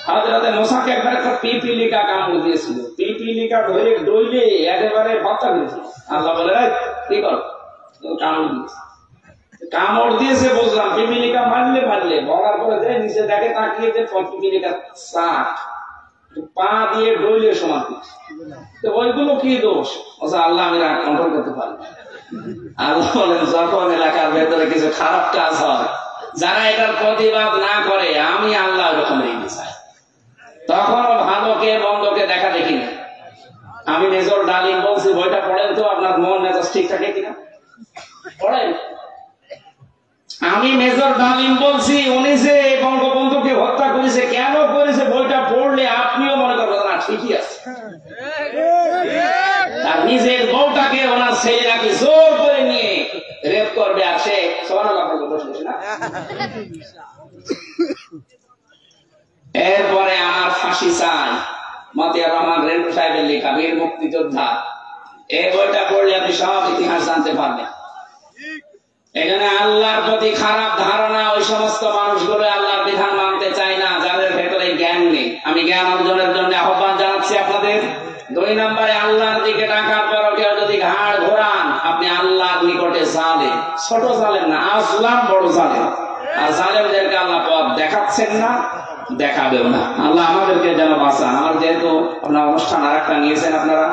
হযরত মুসাকে একবার একটা পিপিলিকা কামড় দিয়েছিল, পিপিলিকা ধরে ডইলে একেবারে হত্যা করেছিল। আল্লাহ বলে কি করো, কামড় দিয়েছে। কামড় দিয়েছে বুঝলাম, পিপিলিকা মারলে বলার পরে যে নিচে দেখে তাকিয়ে যে পিপিলিকা চাট পা দিয়ে ডইলে সমান দিচ্ছে। তো ওইগুলো কি দোষ? আল্লাহ আমি কন্ট্রোল করতে পারি। আল্লাহ বলেন যখন এলাকার ভেতরে কিছু খারাপ কাজ হয়, যারা এটার প্রতিবাদ না করে, আমি আল্লাহ ওরকম রেখে চাই, তখন ভালোকে মন্দকে দেখা দেখি না। আমি মেজর ডালিম বলছি বইটা পড়েন তো, আপনার মন মেজাজ ঠিক থাকে কিনা পড়েন। আমি মেজর ডালিম বলছি, উনি যে বঙ্গবন্ধুকে হত্যা করেছে, কেন করেছে, বইটা পড়লে আপনিও মনে করবেন না ঠিকই আছে। আর নিজের বউটাকে ওনার ছেলেরাকে জোর করে নিয়ে রেপ করবে, আর সে না। এরপরে আমার ফাঁসি চাই, মতিয়ার রহমান রেণু সাহেবের লেখা বীর মুক্তিযোদ্ধা, এই বইটা পড়লে আপনি সব ইতিহাস জানতে পারবেন। এখানে আল্লাহর প্রতি খারাপ ধারণা, ওই সমস্ত মানুষগুলো আল্লাহর বিধান মানতে চায় না, যাদের ভেতরে জ্ঞান নেই। আমি জ্ঞান অর্জনের জন্য আহ্বান জানাচ্ছি আপনাদের। 2 নম্বরে, আল্লাহর দিকে ডাকার পর কেউ যদি ঘাড় ঘোরান, আপনি আল্লাহর নিকটে জালেম, ছোট জালেম না, আসলাম বড় জালেম। আর জালেমদেরকে আল্লাহ পথ দেখাচ্ছেন না, দেখাবেও না। আল্লাহ আমাদেরকে যেন বাঁচান। আমার যেহেতু আপনার অনুষ্ঠান আর একটা নিয়েছেন আপনারা,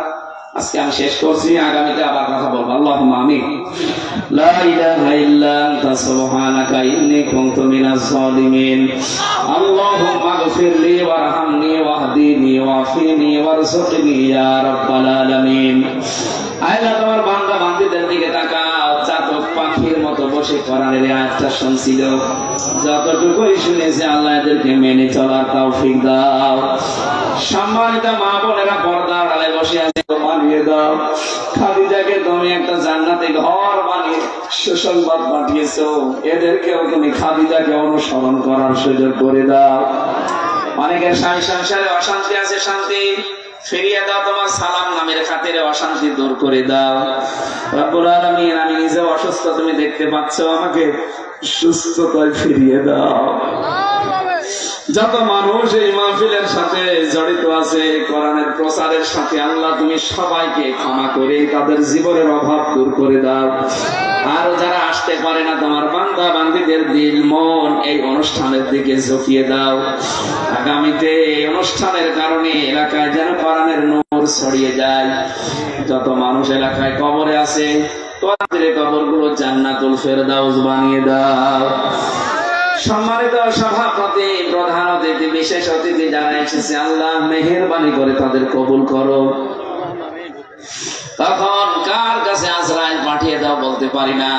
আজকে আমি শেষ করছি, আগামীতে আবার কথা বলবো। আল্লাহুম্মা আমিন। লা ইলাহা ইল্লা আনতা সুবহানাকা ইন্নী কুনতু মিনাজ জালিমিন। আল্লাহুম্মা গফিরলি ওয়ারহামনি ওয়াহদিনি ওয়াফিনি ওয়ারযুকনি ইয়া রাব্বাল আলামিন। আল্লাহ তোমার বান্দা বান্দীদের দিকে তাকাও, চাতক পাখির মতো বসে কোরআনের আয়াতটা শুনছিল, যতটুকুই শুনেছে আল্লাহ এদেরকে মেনে চলার তৌফিক দাও। সম্মানিত মা বোনেরা, পর্দার আড়ালে বসে আছে, বানিয়ে দাও। খাদিজাকে তুমি একটা জান্নাতে ঘর বানিয়ে সুসংবাদ পাঠিয়েছো, এদেরকেও তুমি খাদিজাকে অনুসরণ করার সুযোগ করে দাও। অনেকের স্বামী সংসারে অশান্তি আছে, শান্তি ফিরিয়ে দাও। তোমার সালাম নামের খাতিরে অশান্তি দূর করে দাও। রব্বুল আলামিন, আমি নিজে অসুস্থ, তুমি দেখতে পাচ্ছ, আমাকে সুস্থতায় ফিরিয়ে দাও। যত মানুষ এই মাহফিলের সাথে জড়িত আছে, কোরআনের প্রচারের সাথে, আল্লাহ তুমি সবাইকে ক্ষমা করে তাদের জীবনের অভাব দূর করে দাও। আর যারা আসতে পারে না, তোমার বান্দা বান্দীদের দিল মন এই অনুষ্ঠানের দিকে ঝুঁকিয়ে দাও। আগামীতে এই অনুষ্ঠানের কারণে এলাকায় যেন কোরআনের নূর ছড়িয়ে যায়। যত মানুষ এলাকায় কবরে আছে, তাদের কবরগুলো জান্নাতুল ফেরদাউস বানিয়ে দাও। সম্মানিত সভাপতি, প্রধান অতিথি, বিশেষ অতিথি যারা এসেছে, আল্লাহ মেহেরবানি করে তাদের কবুল করো। তখন কার কাছে আজরাইল পাঠিয়ে দাও বলতে পারি না,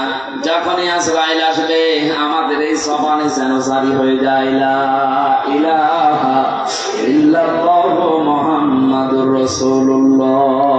যখনই আজরাইল আসবে আমাদের এই জবানে যেন জারি হয়ে যায় লা ইলাহা ইল্লাল্লাহু মুহাম্মাদুর রাসূলুল্লাহ।